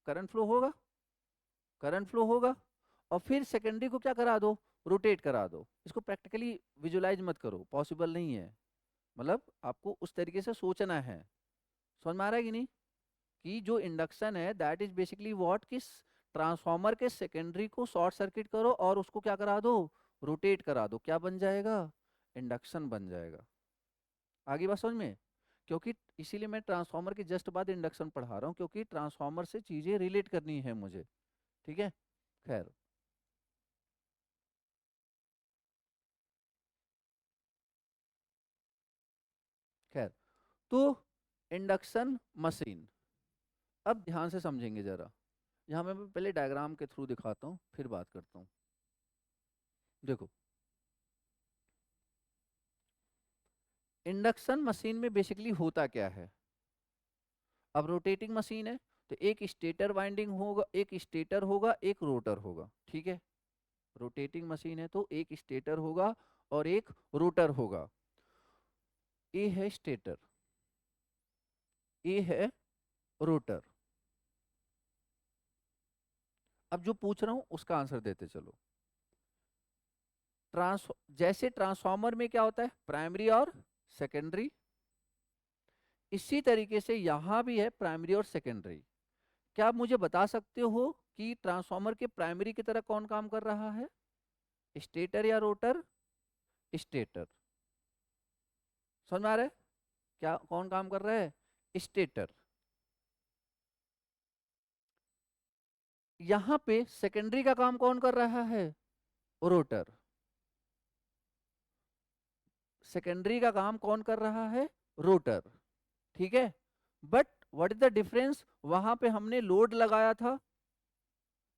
करंट फ्लो होगा, करंट फ्लो होगा, और फिर सेकेंडरी को क्या करा दो, रोटेट करा दो। इसको प्रैक्टिकली विजुलाइज मत करो, पॉसिबल नहीं है, मतलब आपको उस तरीके से सोचना है। समझ में आ रहा है कि नहीं, कि जो इंडक्शन है दैट इज बेसिकली व्हाट, किस ट्रांसफॉर्मर के सेकेंडरी को शॉर्ट सर्किट करो और उसको क्या करा दो, रोटेट करा दो, क्या बन जाएगा, इंडक्शन बन जाएगा। आगे बात समझ में? क्योंकि इसीलिए मैं ट्रांसफॉर्मर के जस्ट बाद इंडक्शन पढ़ा रहा हूँ, क्योंकि ट्रांसफॉर्मर से चीजें रिलेट करनी है मुझे। ठीक है, खैर। खैर, तो इंडक्शन मशीन, अब ध्यान से समझेंगे जरा। यहाँ मैं पहले डायग्राम के थ्रू दिखाता हूँ, फिर बात करता हूँ। देखो, इंडक्शन मशीन में बेसिकली होता क्या है, अब रोटेटिंग मशीन है तो एक स्टेटर वाइंडिंग होगा, एक स्टेटर होगा, एक रोटर होगा। ठीक है, रोटेटिंग मशीन है तो एक स्टेटर होगा और एक रोटर होगा। ये है स्टेटर, ये है रोटर। अब जो पूछ रहा हूं उसका आंसर देते चलो। ट्रांस जैसे ट्रांसफार्मर में क्या होता है, प्राइमरी और सेकेंडरी, इसी तरीके से यहां भी है प्राइमरी और सेकेंडरी। क्या आप मुझे बता सकते हो कि ट्रांसफार्मर के प्राइमरी की तरह कौन काम कर रहा है, स्टेटर या रोटर? स्टेटर। समझ में आ रहा है, क्या कौन काम कर रहा है, स्टेटर। यहां पे सेकेंडरी का काम कौन कर रहा है, रोटर। सेकेंडरी का काम कौन कर रहा है, रोटर। ठीक है, but what is the difference, वहां पे हमने लोड लगाया था,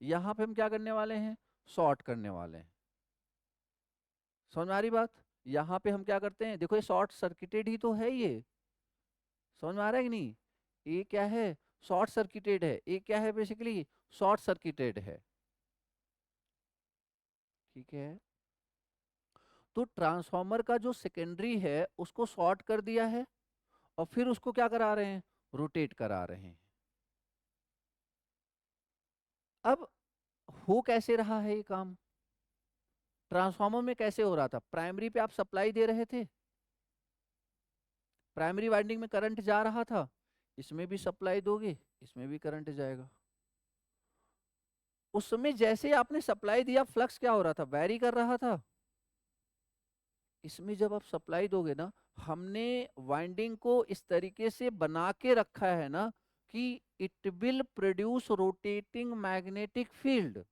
यहां पे हम क्या करने वाले हैं, शॉर्ट करने वाले हैं। समझ में आ रही बात? यहाँ पे हम क्या करते हैं, देखो ये शॉर्ट सर्किटेड ही तो है ये। समझ में आ रहा है कि नहीं, ये क्या है, शॉर्ट सर्किटेड है, ये क्या है, बेसिकली शॉर्ट सर्किटेड है। ठीक है, तो ट्रांसफार्मर का जो सेकेंडरी है उसको शॉर्ट कर दिया है और फिर उसको क्या करा रहे हैं, रोटेट करा रहे हैं। अब हो कैसे रहा है ये काम, ट्रांसफार्मर में कैसे हो रहा था, प्राइमरी पे आप सप्लाई दे रहे थे, प्राइमरी वाइंडिंग में करंट जा रहा था, इसमें भी सप्लाई दोगे, इसमें भी करंट जाएगा। उसमें जैसे आपने सप्लाई दिया फ्लक्स क्या हो रहा था, वेरी कर रहा था। इसमें जब आप सप्लाई दोगे ना, हमने वाइंडिंग को इस तरीके से बना के रखा है ना कि it will produce rotating magnetic field.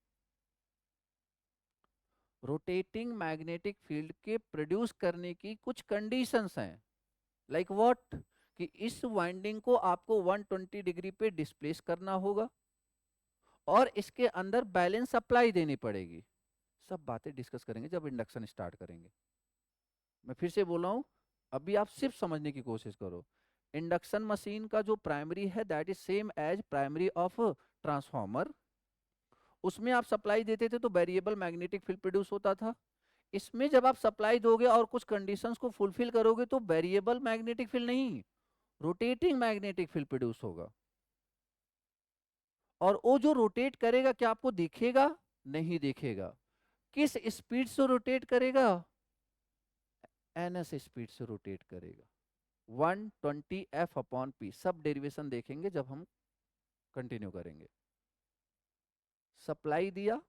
Rotating magnetic field के प्रोड्यूस करने की कुछ कंडीशंस हैं, लाइक व्हाट, कि इस वाइंडिंग को आपको 120 डिग्री पे डिस्प्लेस करना होगा और इसके अंदर बैलेंस सप्लाई देनी पड़ेगी। सब बातें डिस्कस करेंगे जब इंडक्शन स्टार्ट करेंगे। मैं फिर से बोल रहा हूं, अभी आप सिर्फ समझने की कोशिश करो। इंडक्शन मशीन का जो प्राइमरी है that is same as primary of transformer. उसमें आप सप्लाई देते थे तो वेरिएबल मैग्नेटिक फील्ड प्रोड्यूस होता था। इसमें जब आप सप्लाई दोगे और कुछ कंडीशंस को फुलफिल करोगे तो वेरिएबल मैग्नेटिक फील्ड नहीं, रोटेटिंग मैग्नेटिक फील्ड प्रोड्यूस होगा। और वो जो रोटेट करेगा क्या आपको दिखेगा, नहीं दिखेगा। किस स्पीड से रोटेट करेगा, ns स्पीड से रोटेट करेगा, 120 f अपॉन पी। सब डेरिवेशन देखेंगे जब हम कंटिन्यू करेंगे। सप्लाई दिया,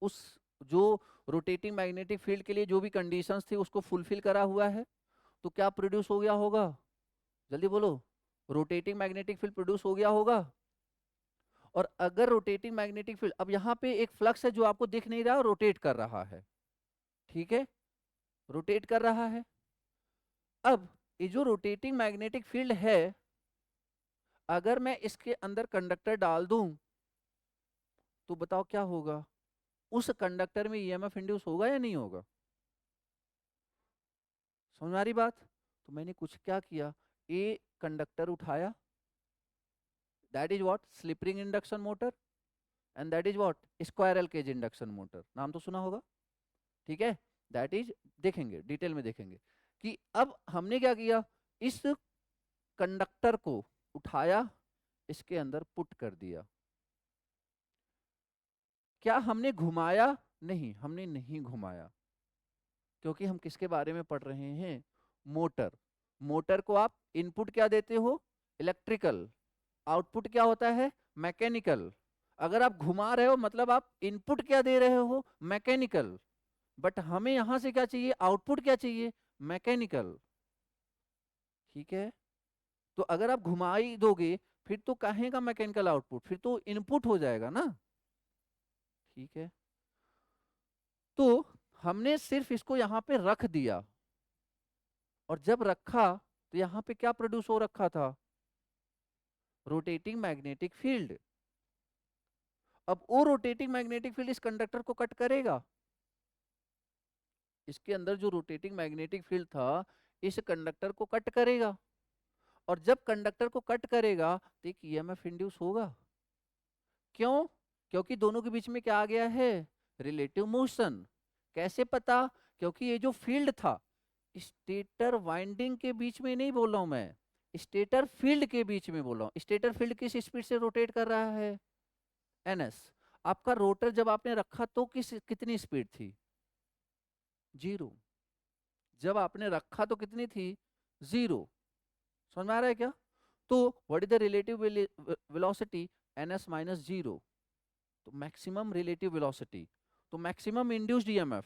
उस जो रोटेटिंग मैग्नेटिक फील्ड के लिए जो भी कंडीशंस थी उसको फुलफिल करा हुआ है, तो क्या प्रोड्यूस हो गया होगा, जल्दी बोलो, रोटेटिंग मैग्नेटिक फील्ड प्रोड्यूस हो गया होगा। और अगर रोटेटिंग मैग्नेटिक फील्ड, अब यहाँ पे एक फ्लक्स है जो आपको दिख नहीं रहा, रोटेट कर रहा है, ठीक है, रोटेट कर रहा है। अब ये जो रोटेटिंग मैग्नेटिक फील्ड है, अगर मैं इसके अंदर कंडक्टर डाल दूं तो बताओ क्या होगा, उस कंडक्टर में ईएमएफ इंड्यूस होगा या नहीं होगा, समझ आ रही बात। तो मैंने कुछ क्या किया, ए कंडक्टर उठाया, that is what, slip ring induction motor, and that is what, squirrel cage induction motor, नाम तो सुना होगा, ठीक है। दैट इज, देखेंगे डिटेल में देखेंगे कि अब हमने क्या किया, इस कंडक्टर को उठाया, इसके अंदर पुट कर दिया। क्या हमने घुमाया, नहीं हमने नहीं घुमाया, क्योंकि हम किसके बारे में पढ़ रहे हैं, मोटर। मोटर को आप इनपुट क्या देते हो, इलेक्ट्रिकल, आउटपुट क्या होता है, मैकेनिकल। अगर आप घुमा रहे हो मतलब आप इनपुट क्या दे रहे हो, मैकेनिकल। बट हमें यहां से क्या चाहिए, आउटपुट क्या चाहिए, मैकेनिकल, ठीक है। तो अगर आप घुमाई दोगे फिर तो कहेगा मैकेनिकल आउटपुट, फिर तो इनपुट हो जाएगा ना, ठीक है। तो हमने सिर्फ इसको यहां पे रख दिया, और जब रखा तो यहां पे क्या प्रोड्यूस हो रखा था, रोटेटिंग मैग्नेटिक फील्ड। अब वो रोटेटिंग मैग्नेटिक फील्ड इस कंडक्टर को कट करेगा, इसके अंदर जो रोटेटिंग मैग्नेटिक फील्ड था इस कंडक्टर को कट करेगा, और जब कंडक्टर को कट करेगा तो एक ईएमएफ इंड्यूस होगा। क्यों, क्योंकि दोनों के बीच में क्या आ गया है, रिलेटिव मोशन। कैसे पता, क्योंकि ये जो फील्ड था स्टेटर वाइंडिंग के बीच में नहीं बोल रहा हूं मैं, स्टेटर फील्ड के बीच में बोल रहा हूं। स्टेटर फील्ड किस स्पीड से रोटेट कर रहा है, ns। आपका रोटर जब आपने रखा तो कितनी स्पीड थी, 0। जब आपने रखा तो कितनी थी, 0। समझ में आ रहा है क्या। तो what is the relative velocity, ns minus 0, तो मैक्सिमम रिलेटिव वेलोसिटी, तो मैक्सिमम इंड्यूस्ड ईएमएफ।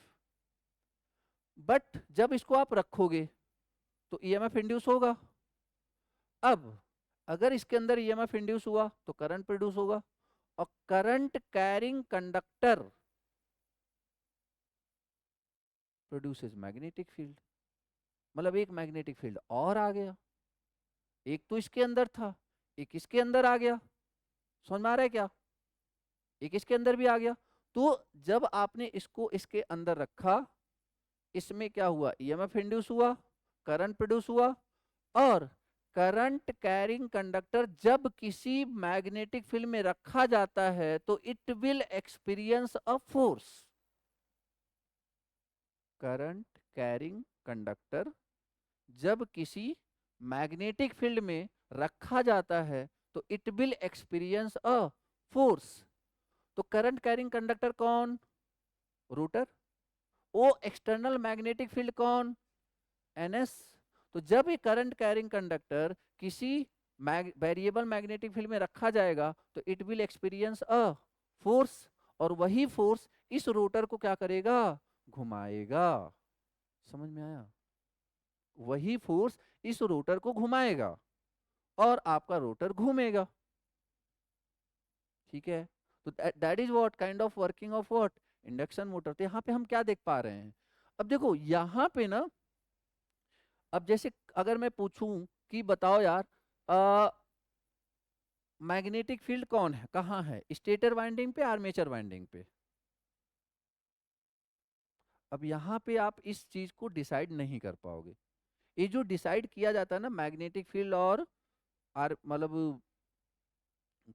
बट जब इसको आप रखोगे तो ईएमएफ इंड्यूस होगा। अब अगर इसके अंदर ईएमएफ इंड्यूस हुआ तो करंट प्रोड्यूस होगा, और current carrying conductor produces magnetic field. मतलब एक मैग्नेटिक फील्ड और आ गया, एक तो इसके अंदर था, एक इसके अंदर आ गया, समझ में आ रहा है क्या, एक इसके अंदर भी आ गया। तो जब आपने इसको इसके अंदर रखा, इसमें क्या हुआ, ईएमएफ इंड्यूस हुआ, करंट प्रोड्यूस हुआ, और करंट कैरिंग कंडक्टर जब किसी मैग्नेटिक फील्ड में रखा जाता है तो it will experience a force. Current carrying conductor जब किसी मैग्नेटिक फील्ड में रखा जाता है तो it will experience a force. तो करंट कैरिंग कंडक्टर कौन? रोटर। ओ एक्सटर्नल मैग्नेटिक फील्ड कौन? एनएस। तो जब ये करंट कैरिंग कंडक्टर किसी वेरिएबल मैग्नेटिक फील्ड में रखा जाएगा तो it will experience a force, और वही फोर्स इस रोटर को क्या करेगा? घुमाएगा। समझ में आया? वही फोर्स इस रोटर को घुमाएगा और आपका रोटर घूमेगा। ठीक है, तो that is what kind of working of what induction motor. तो यहाँ पे हम क्या देख पा रहे हैं? अब देखो यहाँ पे ना, अब जैसे अगर मैं पूछूं कि बताओ यार, मैग्नेटिक फील्ड कौन है, कहाँ है, स्टेटर वाइंडिंग पे, आर्मेचर वाइंडिंग पे? अब यहाँ पे आप इस चीज को डिसाइड नहीं कर पाओगे। ये जो डिसाइड किया जाता है ना, मैग्नेटिक फील्ड और आर मतलब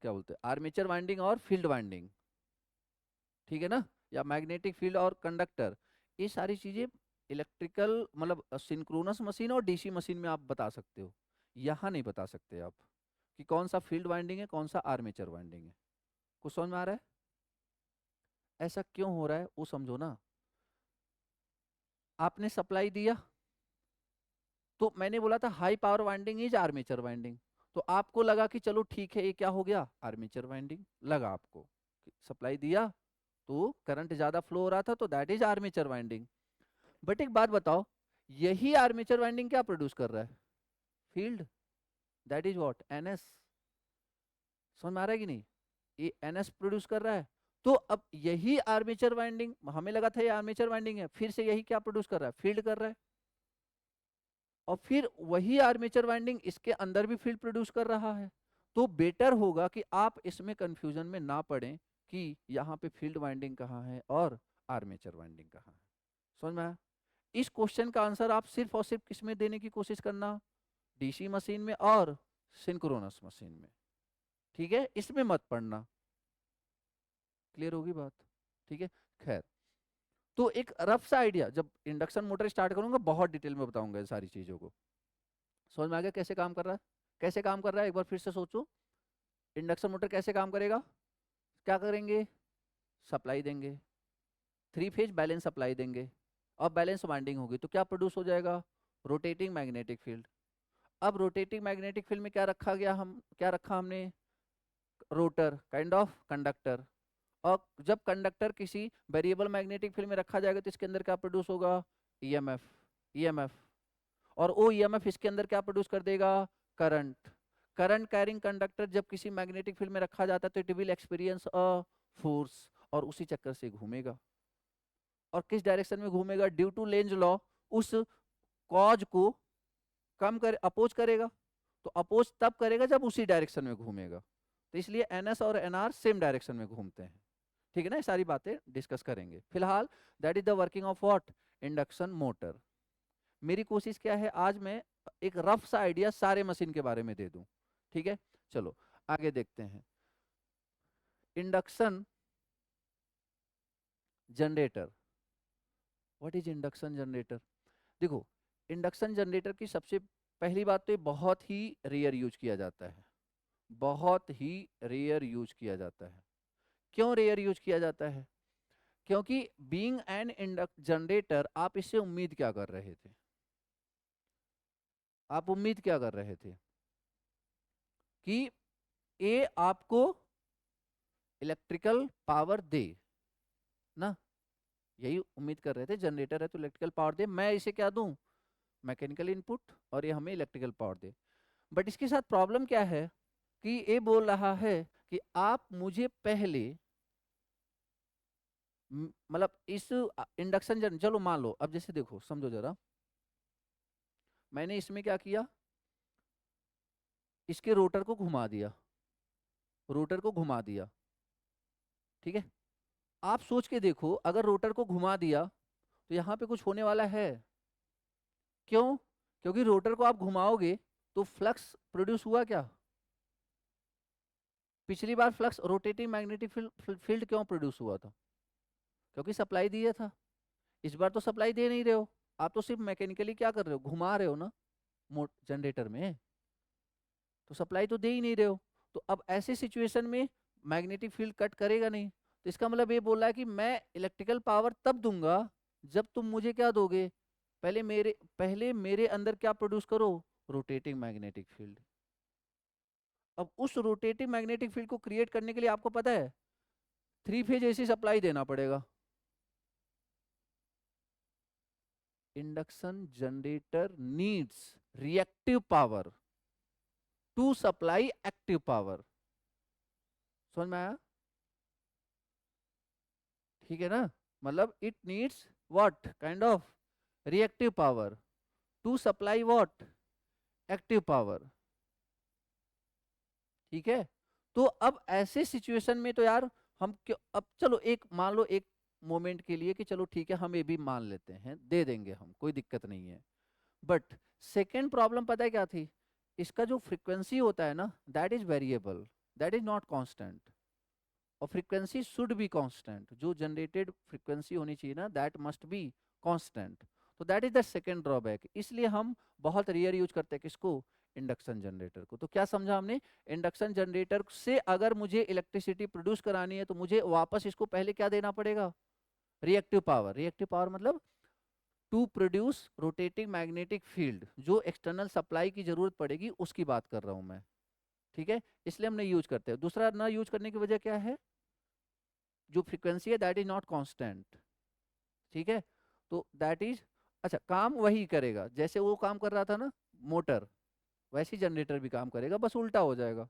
क्या बोलते हैं, आर्मेचर वाइंडिंग और फील्ड वाइंडिंग, ठीक है ना, या मैग्नेटिक फील्ड और कंडक्टर, ये सारी चीजें इलेक्ट्रिकल मतलब सिंक्रोनस मशीन और डीसी मशीन में आप बता सकते हो। यहाँ नहीं बता सकते आप कि कौन सा फील्ड वाइंडिंग है, कौन सा आर्मेचर वाइंडिंग है। कुछ समझ में आ रहा है? ऐसा क्यों हो रहा है वो समझो ना। आपने सप्लाई दिया, तो मैंने बोला था high power winding is armature winding, तो आपको लगा कि चलो ठीक है, ये क्या हो गया, आर्मेचर वाइंडिंग लगा आपको। सप्लाई दिया तो करंट ज्यादा फ्लो हो रहा था, तो that is armature winding. But एक बात बताओ, यही आर्मेचर वाइंडिंग क्या प्रोड्यूस कर रहा है? Field. That is what NS. समझ में आ रहा है कि नहीं? ये एनएस प्रोड्यूस कर रहा है। तो अब यही आर्मेचर वाइंडिंग, हमें लगा था ये आर्मेचर वाइंडिंग है, फिर से यही क्या प्रोड्यूस कर रहा है? फील्ड कर रहा है। और फिर वही आर्मेचर वाइंडिंग इसके अंदर भी फील्ड प्रोड्यूस कर रहा है। तो बेटर होगा कि आप इसमें कंफ्यूजन में ना पड़े कि यहाँ पे फील्ड वाइंडिंग कहाँ है और आर्मेचर वाइंडिंग कहाँ है। समझ में आया? इस क्वेश्चन का आंसर आप सिर्फ और सिर्फ किस में देने की कोशिश करना? डीसी मशीन में और सिंक्रोनस मशीन में। ठीक है, इसमें मत पढ़ना। क्लियर होगी बात? ठीक है। खैर, तो एक रफ सा आइडिया, जब इंडक्शन मोटर स्टार्ट करूंगा बहुत डिटेल में बताऊंगा इन सारी चीजों को। समझ में आ गया कैसे काम कर रहा है? कैसे काम कर रहा है एक बार फिर से सोचो। इंडक्शन मोटर कैसे काम करेगा? क्या करेंगे? सप्लाई देंगे, थ्री फेज बैलेंस सप्लाई देंगे, और बैलेंस वाइंडिंग होगी तो क्या प्रोड्यूस हो जाएगा? Rotating magnetic field. अब रोटेटिंग मैग्नेटिक फील्ड में क्या रखा गया, हम क्या रखा हमने? Rotor kind of conductor. और जब कंडक्टर किसी वेरिएबल मैग्नेटिक फील्ड में रखा जाएगा तो इसके अंदर क्या प्रोड्यूस होगा? ईएमएफ। ईएमएफ, और वो ईएमएफ इसके अंदर क्या प्रोड्यूस कर देगा? करंट। करंट कैरिंग कंडक्टर जब किसी मैग्नेटिक फील्ड में रखा जाता है तो it will experience a force, और उसी चक्कर से घूमेगा। और किस डायरेक्शन में घूमेगा? ड्यू टू लेंज लॉ, उस कॉज को कम कर अपोज करेगा। तो अपोज तब करेगा जब उसी डायरेक्शन में घूमेगा। तो इसलिए एनएस और एनआर सेम डायरेक्शन में घूमते हैं। ठीक है ना, ये सारी बातें डिस्कस करेंगे फिलहाल। That is the working of what induction motor. मेरी कोशिश क्या है, आज मैं एक रफ सा आइडिया सारे मशीन के बारे में दे दूं। ठीक है, चलो आगे देखते हैं। Induction generator. What is induction generator? देखो, इंडक्शन जनरेटर की सबसे पहली बात तो ये बहुत ही रेयर यूज किया जाता है। बहुत ही रेयर यूज किया जाता है। क्यों रेयर यूज किया जाता है? क्योंकि बीइंग एन इंडक्ट जनरेटर, आप इससे उम्मीद क्या कर रहे थे? आप उम्मीद क्या कर रहे थे? कि ये आपको इलेक्ट्रिकल पावर दे ना। यही उम्मीद कर रहे थे, जनरेटर है तो इलेक्ट्रिकल पावर दे, मैं इसे क्या दूं? मैकेनिकल इनपुट, और ये हमें इलेक्ट्रिकल पावर दे। बट इसके साथ प्रॉब्लम क्या है कि ये बोल रहा है कि आप मुझे पहले मतलब इस इंडक्शन जन, चलो मान लो, अब जैसे देखो समझो जरा, मैंने इसमें क्या किया, इसके रोटर को घुमा दिया, रोटर को घुमा दिया। ठीक है, आप सोच के देखो, अगर रोटर को घुमा दिया तो यहाँ पे कुछ होने वाला है? क्यों? क्योंकि रोटर को आप घुमाओगे तो फ्लक्स प्रोड्यूस हुआ क्या? पिछली बार फ्लक्स रोटेटिंग मैग्नेटिक फील्ड क्यों प्रोड्यूस हुआ था? क्योंकि सप्लाई दिया था। इस बार तो सप्लाई दे नहीं रहे हो, आप तो सिर्फ मैकेनिकली क्या कर रहे हो, घुमा रहे हो ना। जनरेटर में, तो सप्लाई तो दे ही नहीं रहे हो। तो अब ऐसे सिचुएशन में मैग्नेटिक फील्ड कट करेगा नहीं। तो इसका मतलब ये बोल रहा है कि मैं इलेक्ट्रिकल पावर तब दूंगा जब तुम मुझे क्या दोगे, पहले मेरे अंदर क्या प्रोड्यूस करो, रोटेटिंग मैग्नेटिक फील्ड। अब उस रोटेटिंग मैग्नेटिक फील्ड को क्रिएट करने के लिए आपको पता है 3 फेज एसी सप्लाई देना पड़ेगा। Induction generator needs reactive power to supply active power. समझ में आया? ठीक है ना? मतलब it needs what kind of reactive power to supply what active power. ठीक है। तो अब ऐसे सिचुएशन में तो यार हम क्यों, अब चलो एक मान लो एक मोमेंट के लिए कि चलो ठीक है हम ये भी मान लेते हैं, दे देंगे हम, कोई दिक्कत नहीं है। बट सेकेंड प्रॉब्लम पता है क्या थी, इसका जो फ्रीक्वेंसी होता है ना that is variable, that is not constant. और फ्रीक्वेंसी शुड बी कांस्टेंट, जो जनरेटेड फ्रीक्वेंसी होनी चाहिए ना दैट मस्ट बी कांस्टेंट। तो that is the second drawback, इसलिए हम बहुत रेयर यूज करते हैं किसको, इंडक्शन जनरेटर को। तो क्या समझा हमने, इंडक्शन जनरेटर से अगर मुझे इलेक्ट्रिसिटी प्रोड्यूस करानी है तो मुझे वापस इसको पहले क्या देना पड़ेगा, रिएक्टिव पावर। रिएक्टिव पावर मतलब to produce rotating magnetic field, जो एक्सटर्नल सप्लाई की जरूरत पड़ेगी उसकी बात कर रहा हूं मैं। ठीक है, इसलिए हम नहीं यूज करते हैं। दूसरा ना यूज करने की वजह क्या है, जो फ्रीक्वेंसी है दैट इज नॉट कांस्टेंट। ठीक है, तो दैट इज, अच्छा काम वही करेगा जैसे वो काम कर रहा था ना मोटर, वैसे ही जनरेटर भी काम करेगा, बस उल्टा हो जाएगा।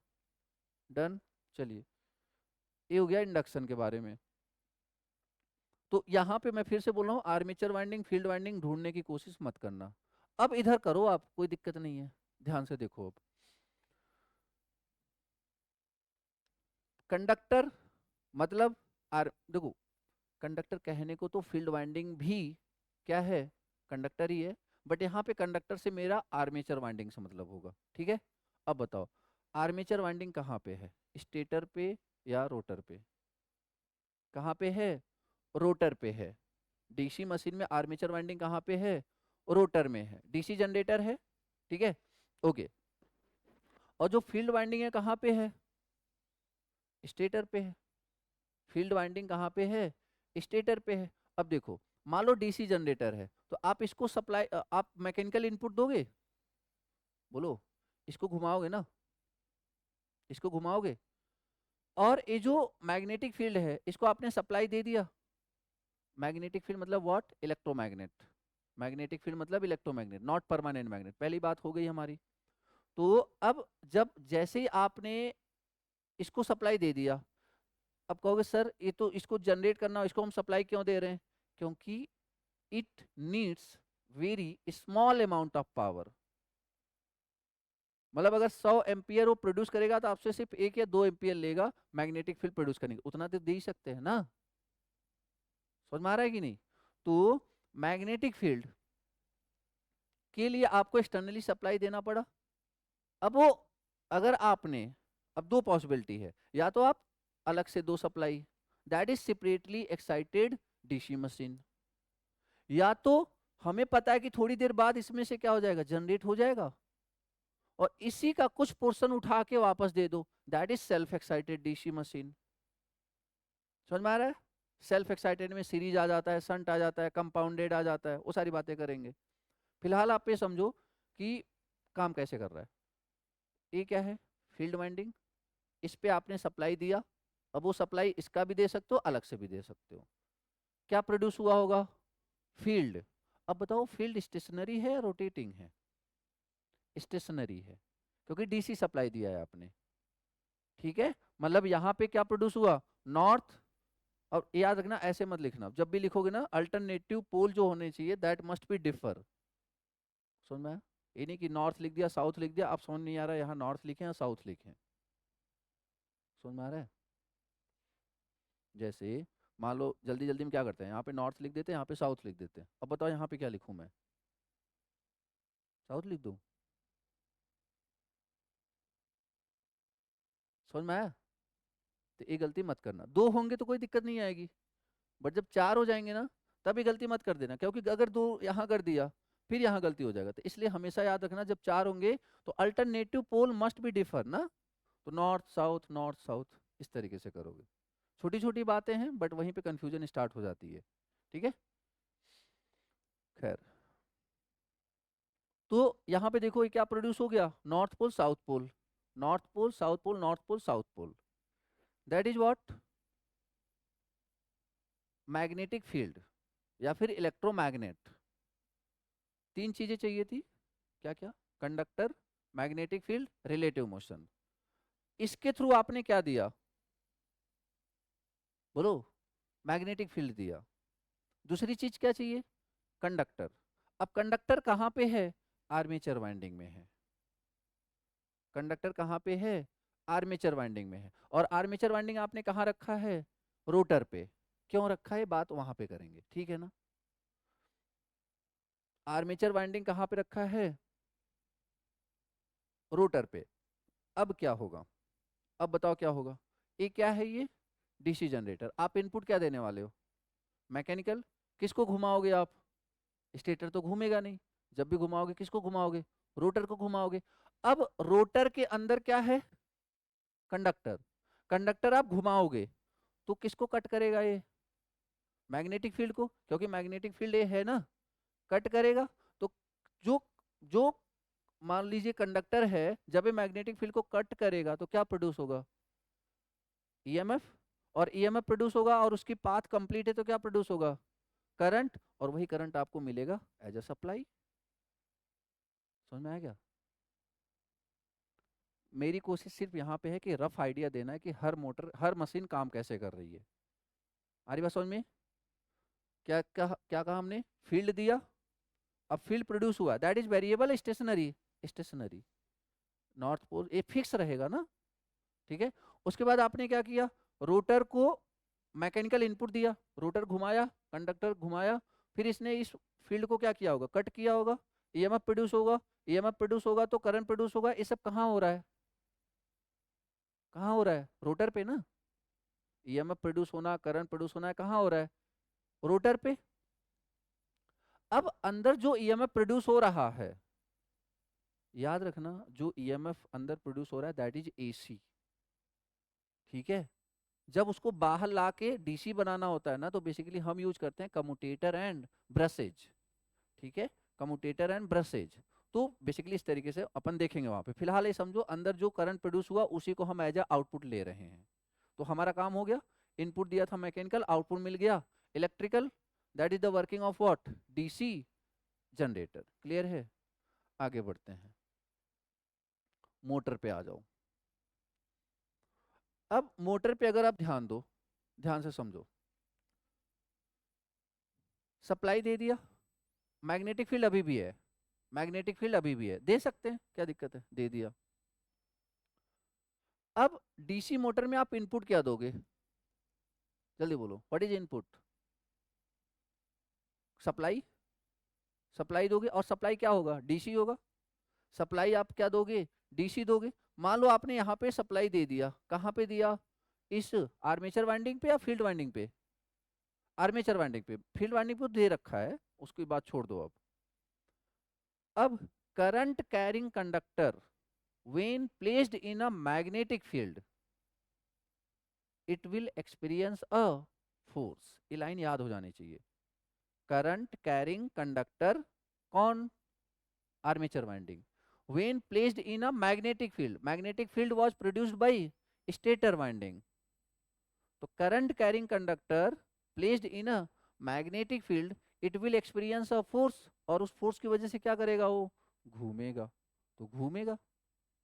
डन। चलिए, ये हो गया इंडक्शन के बारे में। तो यहाँ पे मैं फिर से बोल रहा हूँ आर्मेचर वाइंडिंग फील्ड वाइंडिंग ढूंढने की कोशिश मत करना। अब इधर करो आप, कोई दिक्कत नहीं है, ध्यान से देखो। अब कंडक्टर मतलब देखो, कंडक्टर कहने को तो फील्ड वाइंडिंग भी क्या है, कंडक्टर ही है। बट यहाँ पे कंडक्टर से मेरा आर्मेचर वाइंडिंग से मतलब होगा। ठीक है, अब बताओ आर्मेचर वाइंडिंग कहाँ पे है, स्टेटर पे या रोटर पे? कहाँ पे है, रोटर पे है। डीसी मशीन में आर्मेचर वाइंडिंग कहाँ पे है, रोटर में है। डीसी जनरेटर है, ठीक है, ओके। और जो फील्ड वाइंडिंग है कहाँ पे है, स्टेटर पे है। फील्ड वाइंडिंग कहाँ पे है, स्टेटर पे है। अब देखो मान लो डीसी जनरेटर है, तो आप इसको सप्लाई, आप मैकेनिकल इनपुट दोगे, बोलो, इसको घुमाओगे ना, इसको घुमाओगे। और ये जो मैग्नेटिक फील्ड है इसको आपने सप्लाई दे दिया। मैग्नेटिक फील्ड मतलब व्हाट, इलेक्ट्रोमैग्नेट। मैग्नेटिक फील्ड मतलब इलेक्ट्रोमैग्नेट, नॉट परमानेंट मैग्नेट। पहली बात हो गई हमारी। तो अब जब जैसे ही आपने इसको सप्लाई दे दिया, अब कहोगे सर ये तो इसको जनरेट करना, इसको हम सप्लाई क्यों दे रहे हैं, क्योंकि it needs very small amount of power. मतलब अगर 100 एम्पियर वो प्रोड्यूस करेगा तो आपसे सिर्फ 1 या 2 एम्पियर लेगा मैग्नेटिक फील्ड प्रोड्यूस करने के, उतना तो दे ही सकते हैं ना। समझ में आ रहा है कि नहीं? तो मैग्नेटिक फील्ड के लिए आपको एक्सटर्नली सप्लाई देना पड़ा। अब वो, अगर आपने, अब दो पॉसिबिलिटी है, या तो आप अलग से दो supply, that is separately excited DC machine, या तो हमें पता है कि थोड़ी देर बाद इसमें से क्या हो जाएगा, जनरेट हो जाएगा, और इसी का कुछ पोर्शन उठा के वापस दे दो, that is self excited DC machine. समझ में आ रहा है? सेल्फ एक्साइटेड में सीरीज आ जाता है, संट आ जाता है, कंपाउंडेड आ जाता है, वो सारी बातें करेंगे। फिलहाल आप ये समझो कि काम कैसे कर रहा है। ये क्या है, फील्ड वाइंडिंग, इस पे आपने सप्लाई दिया। अब वो सप्लाई इसका भी दे सकते हो, अलग से भी दे सकते हो। क्या प्रोड्यूस हुआ होगा, फील्ड। अब बताओ फील्ड स्टेशनरी है या रोटेटिंग है, स्टेशनरी है, क्योंकि डीसी सप्लाई दिया है आपने। ठीक है, मतलब यहाँ पे क्या प्रोड्यूस हुआ, नॉर्थ। और याद रखना ऐसे मत लिखना, जब भी लिखोगे ना अल्टरनेटिव पोल जो होने चाहिए दैट मस्ट बी डिफर। समझ में आया? ये नहीं कि नॉर्थ लिख दिया साउथ लिख दिया, आप समझ नहीं आ रहा है यहाँ नॉर्थ लिखे या साउथ लिखे। समझ में आ रहा है? जैसे मान लो जल्दी जल्दी में क्या करते हैं, यहाँ पे नॉर्थ लिख देते हैं, यहाँ पे साउथ लिख देते हैं। अब बताओ यहाँ पे क्या लिखूं मैं, साउथ लिख दूं? समझ में आया? तो ये गलती मत करना, दो होंगे तो कोई दिक्कत नहीं आएगी, बट जब चार हो जाएंगे ना तब ये गलती मत कर देना, क्योंकि अगर दो यहाँ कर दिया फिर यहाँ गलती हो जाएगा। तो इसलिए हमेशा याद रखना, जब 4 होंगे तो alternative pole must be differ ना, तो नॉर्थ साउथ इस तरीके से करोगे। छोटी छोटी बातें हैं बट वहीं पे कंफ्यूजन स्टार्ट हो जाती है। ठीक है, खैर। तो यहाँ पे देखो ये क्या प्रोड्यूस हो गया, north pole south pole, north pole south pole, north pole south pole. That is what, magnetic field या फिर इलेक्ट्रोमैग्नेट। 3 चीजें चाहिए थी, क्या क्या, conductor, magnetic field, relative motion. इसके थ्रू आपने क्या दिया, बोलो, मैग्नेटिक फील्ड दिया। दूसरी चीज क्या चाहिए, कंडक्टर। अब कंडक्टर कहाँ पे है, आर्मेचर वाइंडिंग में है। कंडक्टर कहाँ पे है, आर्मेचर वाइंडिंग में है। और आर्मेचर वाइंडिंग आपने कहाँ रखा है, रोटर पे। क्यों रखा है, बात वहां पे करेंगे, ठीक है ना। आर्मेचर वाइंडिंग कहाँ पे रखा है, रोटर पे। अब क्या होगा, अब बताओ क्या होगा। ये क्या है, ये डीसी जनरेटर। आप इनपुट क्या देने वाले हो, मैकेनिकल। किसको घुमाओगे आप, स्टेटर तो घूमेगा नहीं। जब भी घुमाओगे किसको घुमाओगे, रोटर को घुमाओगे। अब रोटर के अंदर क्या है, कंडक्टर। कंडक्टर आप घुमाओगे तो किसको कट करेगा ये, मैग्नेटिक फील्ड को, क्योंकि मैग्नेटिक फील्ड ये है ना, कट करेगा। तो जो जो मान लीजिए कंडक्टर है, जब ये मैग्नेटिक फील्ड को कट करेगा तो क्या प्रोड्यूस होगा, ईएमएफ। और ईएमएफ प्रोड्यूस होगा और उसकी पाथ कंप्लीट है तो क्या प्रोड्यूस होगा, करंट। और वही करंट आपको मिलेगा एज अ सप्लाई। समझ में आया क्या। मेरी कोशिश सिर्फ यहाँ पे है कि रफ आइडिया देना है कि हर मोटर हर मशीन काम कैसे कर रही है। आ रही बात समझ में, क्या क्या क्या कहा हमने, फील्ड दिया, अब फील्ड प्रोड्यूस हुआ, that is variable stationary. Stationary, north pole ये फिक्स रहेगा ना, ठीक है। उसके बाद आपने क्या किया, रोटर को मैकेनिकल इनपुट दिया, रोटर घुमाया, कंडक्टर घुमाया, फिर इसने इस फील्ड को क्या किया होगा, कट किया होगा, ईएमएफ प्रोड्यूस होगा। ईएमएफ प्रोड्यूस होगा तो करंट प्रोड्यूस होगा। ये सब कहाँ हो रहा है, कहाँ हो रहा है, रोटर पे ना। ईएमएफ प्रोड्यूस होना, करंट प्रोड्यूस होना है, कहाँ हो रहा है, रोटर पे। अब अंदर जो ईएमएफ प्रोड्यूस हो रहा है, याद रखना जो ईएमएफ अंदर प्रोड्यूस हो रहा है दैट इज एसी, ठीक है। जब उसको बाहर ला के डीसी बनाना होता है ना, तो बेसिकली हम यूज करते हैं कम्यूटेटर एंड ब्रशेज, ठीक है, कम्यूटेटर एंड ब्रशेज। तो बेसिकली इस तरीके से अपन देखेंगे वहां पे। फिलहाल ये समझो अंदर जो करंट प्रोड्यूस हुआ उसी को हम एज अ आउटपुट ले रहे हैं। तो हमारा काम हो गया, इनपुट दिया था मैकेनिकल, आउटपुट मिल गया electrical. That is the working of what, DC generator. Clear है, आगे बढ़ते हैं, मोटर पे आ जाओ। अब मोटर पे अगर आप ध्यान दो, ध्यान से समझो, सप्लाई दे दिया, मैग्नेटिक फील्ड अभी भी है, मैग्नेटिक फील्ड अभी भी है, दे सकते हैं, क्या दिक्कत है, दे दिया। अब डीसी मोटर में आप इनपुट क्या दोगे, जल्दी बोलो, what is input, supply. Supply दोगे और सप्लाई क्या होगा, डीसी होगा। सप्लाई आप क्या दोगे, डीसी दोगे। मान लो आपने यहाँ पे सप्लाई दे दिया, कहाँ पे दिया, इस आर्मेचर वाइंडिंग पे या फील्ड वाइंडिंग पे, आर्मेचर वाइंडिंग पे। फील्ड वाइंडिंग पे दे रखा है, उसकी बात छोड़ दो। अब current carrying conductor when placed in a magnetic field it will experience a force। ये लाइन याद हो जानी चाहिए। करंट कैरिंग कंडक्टर कौन, armature winding, when placed in a magnetic field, magnetic field was produced by stator winding। तो current carrying conductor placed in a magnetic field it will experience a force। और उस force की वजह से क्या करेगा, वो घूमेगा। तो घूमेगा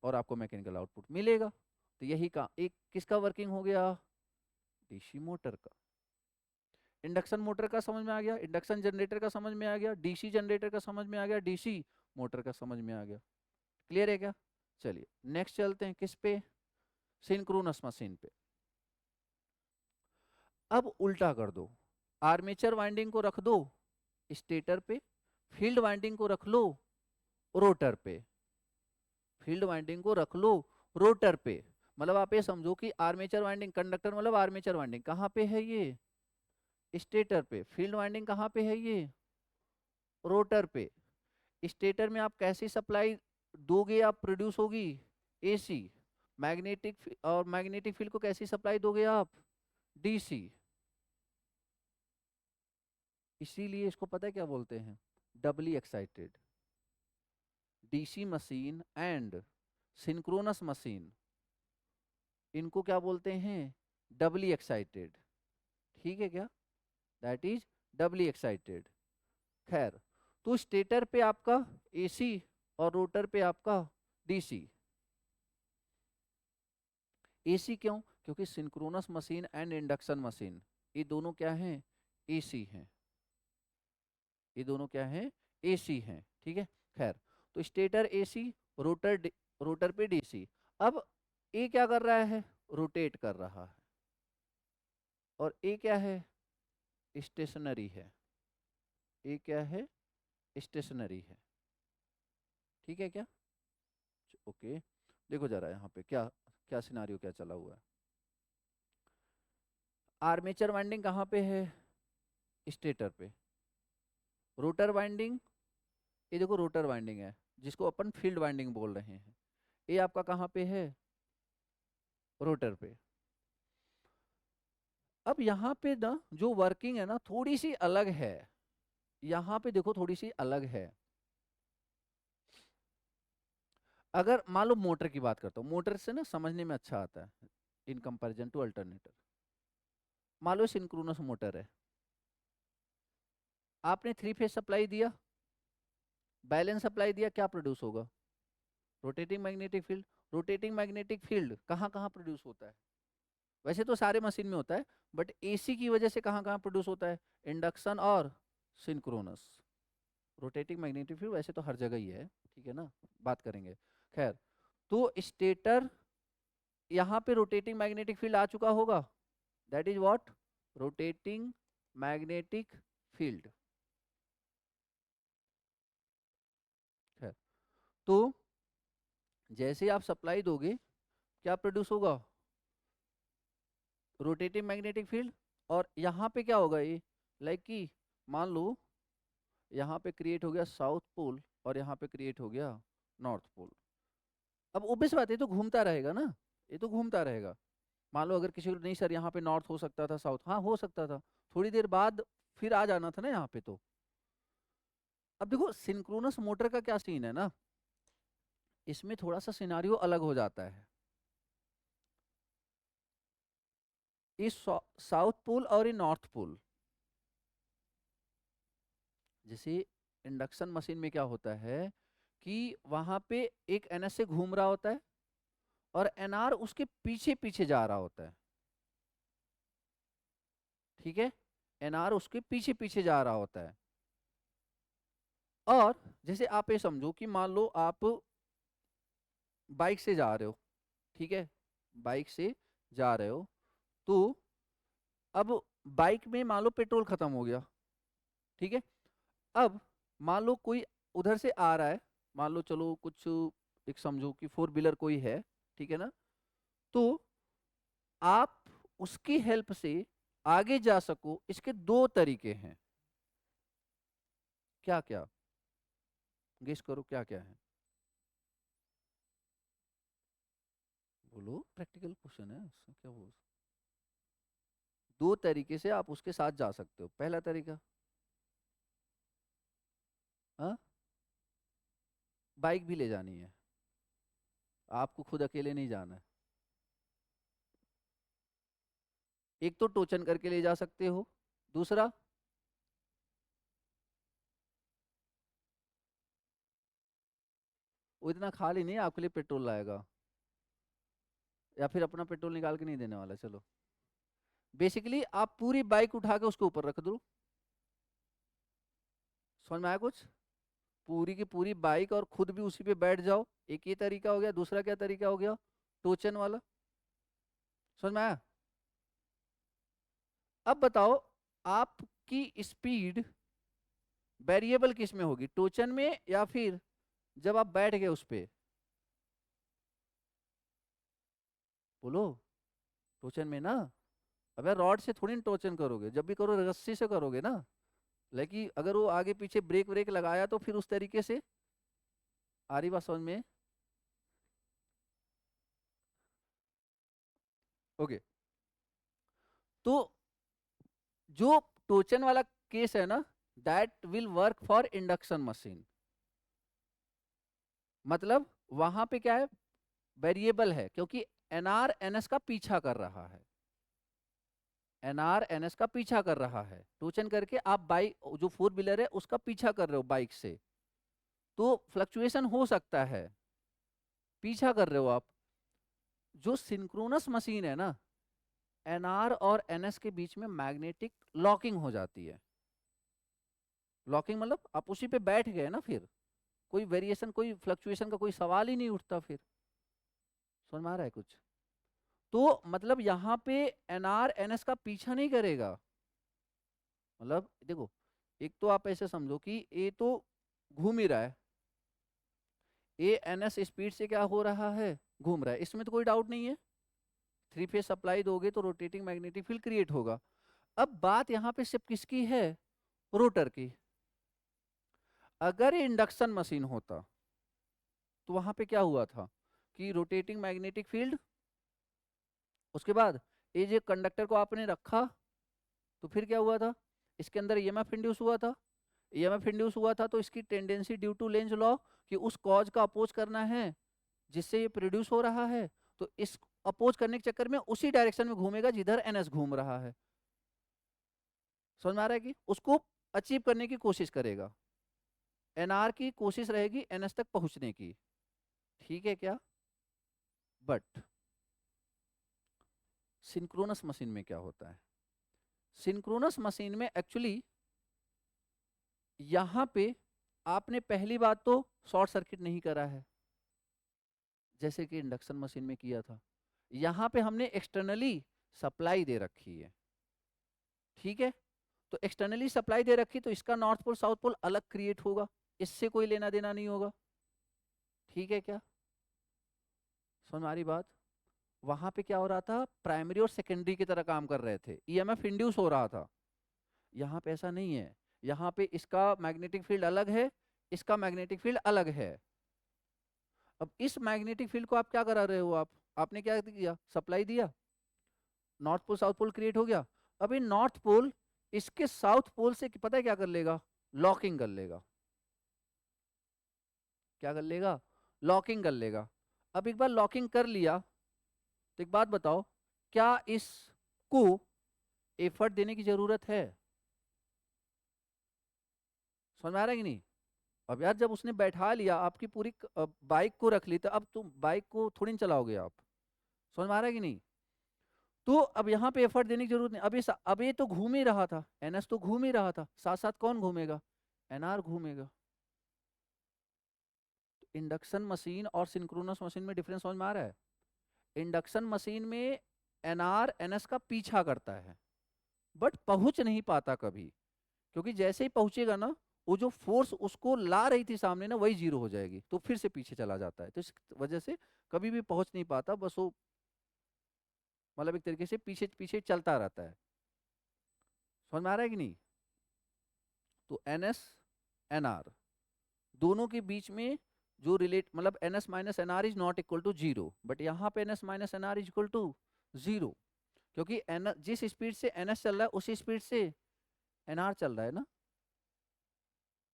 और आपको मैकेनिकल आउटपुट मिलेगा। तो यही का एक किसका वर्किंग हो गया, डीसी मोटर का। इंडक्शन मोटर का समझ में आ गया, इंडक्शन जनरेटर का समझ में आ गया, डीसी जनरेटर का समझ में आ गया, डीसी मोटर का समझ में आ गया। क्लियर है क्या। चलिए नेक्स्ट चलते हैं किस पे, सिंक्रोनस मशीन पे। अब उल्टा कर दो, आर्मेचर वाइंडिंग को रख दो स्टेटर पे, फील्ड वाइंडिंग को रख लो रोटर पे, फील्ड वाइंडिंग को रख लो रोटर पे। मतलब आप ये समझो कि आर्मेचर वाइंडिंग, कंडक्टर मतलब आर्मेचर वाइंडिंग कहाँ पे है, ये स्टेटर पे। फील्ड वाइंडिंग कहाँ पे है, ये रोटर पे। स्टेटर में आप कैसी सप्लाई दोगे, आप प्रोड्यूस होगी एसी। और मैग्नेटिक फील्ड को कैसी सप्लाई दोगे आप, डीसी। इसीलिए इसको पता है क्या बोलते हैं, doubly excited. DC machine and synchronous machine, इनको क्या बोलते हैं, डबली एक्साइटेड। ठीक है क्या, दैट इज डबली एक्साइटेड। खैर, तो स्टेटर पे आपका एसी और रोटर पे आपका डीसी। एसी क्यों, क्योंकि synchronous machine and induction machine ये दोनों क्या हैं, एसी हैं। ये दोनों क्या हैं, एसी हैं। ठीक है। खैर, तो स्टेटर एसी, रोटर पे डीसी। अब ये क्या कर रहा है, रोटेट कर रहा है। और ये क्या है, स्टेशनरी है। ये क्या है, स्टेशनरी है। ठीक है क्या, ओके। देखो जरा यहाँ पे क्या क्या सिनारियो क्या चला हुआ है। आर्मेचर वाइंडिंग कहाँ पे है, स्टेटर पे। रोटर वाइंडिंग, ये देखो रोटर वाइंडिंग है जिसको अपन फील्ड वाइंडिंग बोल रहे हैं, ये आपका कहाँ पे है, रोटर पे। अब यहाँ पे ना जो वर्किंग है ना थोड़ी सी अलग है। यहाँ पे देखो थोड़ी सी अलग है। अगर मान लो मोटर की बात करता हूँ, मोटर से ना समझने में अच्छा आता है इन कंपैरिजन टू अल्टरनेटर। मान लो सिंक्रोनस मोटर है, आपने थ्री फेज सप्लाई दिया, बैलेंस सप्लाई दिया, क्या प्रोड्यूस होगा, rotating magnetic field. Rotating magnetic field कहाँ कहाँ प्रोड्यूस होता है, वैसे तो सारे मशीन में होता है, बट एसी की वजह से कहाँ कहाँ प्रोड्यूस होता है, इंडक्शन और सिंक्रोनस। रोटेटिंग मैग्नेटिक फील्ड वैसे तो हर जगह ही है, ठीक है ना, बात करेंगे। खैर, तो स्टेटर यहाँ पे रोटेटिंग मैग्नेटिक फील्ड आ चुका होगा, that is what, rotating magnetic field. खैर, तो जैसे आप सप्लाई दोगे क्या प्रोड्यूस होगा, रोटेटिंग मैग्नेटिक फील्ड। और यहाँ पे क्या होगा, ये लाइक कि मान लो यहाँ पे क्रिएट हो गया साउथ पोल और यहाँ पे क्रिएट हो गया नॉर्थ पोल। अब ओबियस बात है, ये तो घूमता रहेगा ना, ये तो घूमता रहेगा। मान लो अगर किसी को नहीं सर यहाँ पे नॉर्थ हो सकता था, साउथ, हाँ हो सकता था, थोड़ी देर बाद फिर आ जाना था ना यहाँ पे। तो अब देखो सिंक्रोनस मोटर का क्या सीन है ना, इसमें थोड़ा सा सिनारियो अलग हो जाता है। इस साउथ पोल और ये नॉर्थ पोल, जैसे इंडक्शन मशीन में क्या होता है कि वहां पे एक एनएसए घूम रहा होता है और एनआर उसके पीछे पीछे जा रहा होता है। ठीक है, एनआर उसके पीछे पीछे जा रहा होता है। और जैसे आप ये समझो कि मान लो आप बाइक से जा रहे हो, ठीक है, बाइक से जा रहे हो, तो अब बाइक में मान लो पेट्रोल खत्म हो गया, ठीक है। अब मान लो कोई उधर से आ रहा है, मान लो चलो कुछ एक समझो कि फोर व्हीलर कोई है, ठीक है ना, तो आप उसकी हेल्प से आगे जा सको, इसके दो तरीके हैं। क्या क्या, गेस करो क्या क्या है, बोलो, प्रैक्टिकल क्वेश्चन है उसमें क्या बोल। दो तरीके से आप उसके साथ जा सकते हो। पहला तरीका, हाँ, बाइक भी ले जानी है, आपको खुद अकेले नहीं जाना है। एक तो टोचन करके ले जा सकते हो, दूसरा वो इतना खाली नहीं है आपके लिए पेट्रोल लाएगा, या फिर अपना पेट्रोल निकाल के नहीं देने वाला। चलो, बेसिकली आप पूरी बाइक उठा के उसके ऊपर रख दो। समझ में आया कुछ, पूरी की पूरी बाइक और खुद भी उसी पे बैठ जाओ, एक ये तरीका हो गया। दूसरा क्या तरीका हो गया, टोचन वाला। समझ में आया। अब बताओ, आपकी स्पीड वेरिएबल किस में होगी, टोचन में या फिर जब आप बैठ गए उस पे, बोलो। टोचन में ना। अबे रॉड से थोड़ी ना टोचन करोगे, जब भी करो रस्सी से करोगे ना। लेकिन अगर वो आगे पीछे ब्रेक ब्रेक लगाया तो फिर उस तरीके से आ रही बात समझ में? ओके। तो जो टोचन वाला केस है ना, that will work for induction machine. मतलब वहां पे क्या है, वेरिएबल है, क्योंकि एनआर एनएस का पीछा कर रहा है। एनआर एनएस का पीछा कर रहा है, टोचन करके आप बाइक, जो फोर व्हीलर है उसका पीछा कर रहे हो बाइक से, तो फ्लक्चुएशन हो सकता है, पीछा कर रहे हो आप। जो सिंक्रोनस मशीन है ना, एनआर और एनएस के बीच में मैग्नेटिक लॉकिंग हो जाती है। लॉकिंग मतलब आप उसी पे बैठ गए ना, फिर कोई वेरिएशन, कोई फ्लक्चुएशन का कोई सवाल ही नहीं उठता फिर। समझ में आ रहा है कुछ? तो मतलब यहाँ पे एनआर एनएस का पीछा नहीं करेगा। मतलब देखो, एक तो आप ऐसे समझो कि ए तो घूम ही रहा है, ए एनएस स्पीड से क्या हो रहा है, घूम रहा है, इसमें तो कोई डाउट नहीं है। थ्री फेज सप्लाई दोगे तो रोटेटिंग मैग्नेटिक फील्ड क्रिएट होगा। अब बात यहाँ पे सिर्फ किसकी है, रोटर की। अगर ये इंडक्शन मशीन होता तो वहां पे क्या हुआ था कि रोटेटिंग मैग्नेटिक फील्ड, उसके बाद ये जो कंडक्टर को आपने रखा, तो फिर क्या हुआ था, इसके अंदर ईएमएफ इंड्यूस हुआ था। ईएमएफ इंड्यूस हुआ था तो इसकी tendency due to Lenz law कि उस कॉज का अपोज करना है जिससे ये प्रोड्यूस हो रहा है, तो इस अपोज करने के चक्कर में उसी डायरेक्शन में घूमेगा जिधर एनएस घूम रहा है। समझ में आ रहा है कि उसको अचीव करने की कोशिश करेगा, एनआर की कोशिश रहेगी एनएस तक पहुंचने की। ठीक है क्या? बट सिंक्रोनस मशीन में क्या होता है, सिंक्रोनस मशीन में एक्चुअली यहां पे आपने पहली बात तो शॉर्ट सर्किट नहीं करा है जैसे कि इंडक्शन मशीन में किया था। यहां पे हमने एक्सटर्नली सप्लाई दे रखी है। ठीक है, तो एक्सटर्नली सप्लाई दे रखी तो इसका नॉर्थ पोल साउथ पोल अलग क्रिएट होगा, इससे कोई लेना देना नहीं होगा। ठीक है क्या? समझ में आ रही बात? वहां पे क्या हो रहा था, प्राइमरी और सेकेंडरी की तरह काम कर रहे थे, ईएमएफ इंड्यूस हो रहा था। यहाँ पे ऐसा नहीं है, यहाँ पे इसका मैग्नेटिक फील्ड अलग है, इसका मैग्नेटिक फील्ड अलग है। अब इस मैग्नेटिक फील्ड को आप क्या करा रहे हो, आपने क्या किया, सप्लाई दिया, north pole south pole create हो गया। अब ये नॉर्थ पोल इसके साउथ पोल से पता है क्या कर लेगा, लॉकिंग कर लेगा। क्या कर लेगा, लॉकिंग कर लेगा। अब एक बार लॉकिंग कर लिया तो एक बात बताओ, क्या इसको एफर्ट देने की जरूरत है? समझ में आ रहा है कि नहीं? अब यार जब उसने बैठा लिया, आपकी पूरी बाइक को रख ली, तो अब तुम बाइक को थोड़ी ना चलाओगे आप। समझ में आ रहा है कि नहीं? तो अब यहाँ पे एफर्ट देने की जरूरत नहीं। अब ये तो घूम ही रहा था, एनएस तो घूम ही रहा था, साथ साथ कौन घूमेगा, एनआर घूमेगा। तो इंडक्शन मशीन और सिंक्रोनस मशीन में डिफरेंस समझ में आ रहा है? इंडक्शन मशीन में एनआर एनएस का पीछा करता है बट पहुंच नहीं पाता कभी, क्योंकि जैसे ही पहुंचेगा ना, वो जो फोर्स उसको ला रही थी सामने ना, वही जीरो हो जाएगी, तो फिर से पीछे चला जाता है, तो इस वजह से कभी भी पहुंच नहीं पाता, बस वो मतलब एक तरीके से पीछे पीछे चलता रहता है। समझ में आ रहा है कि नहीं? तो एन एस एन आर दोनों के बीच में जो रिलेट, मतलब N S minus N R is not equal to zero, but यहाँ पे N S minus N R is equal to zero, क्योंकि एन जिस स्पीड से एन एस चल रहा है उसी स्पीड से एन आर चल रहा है ना।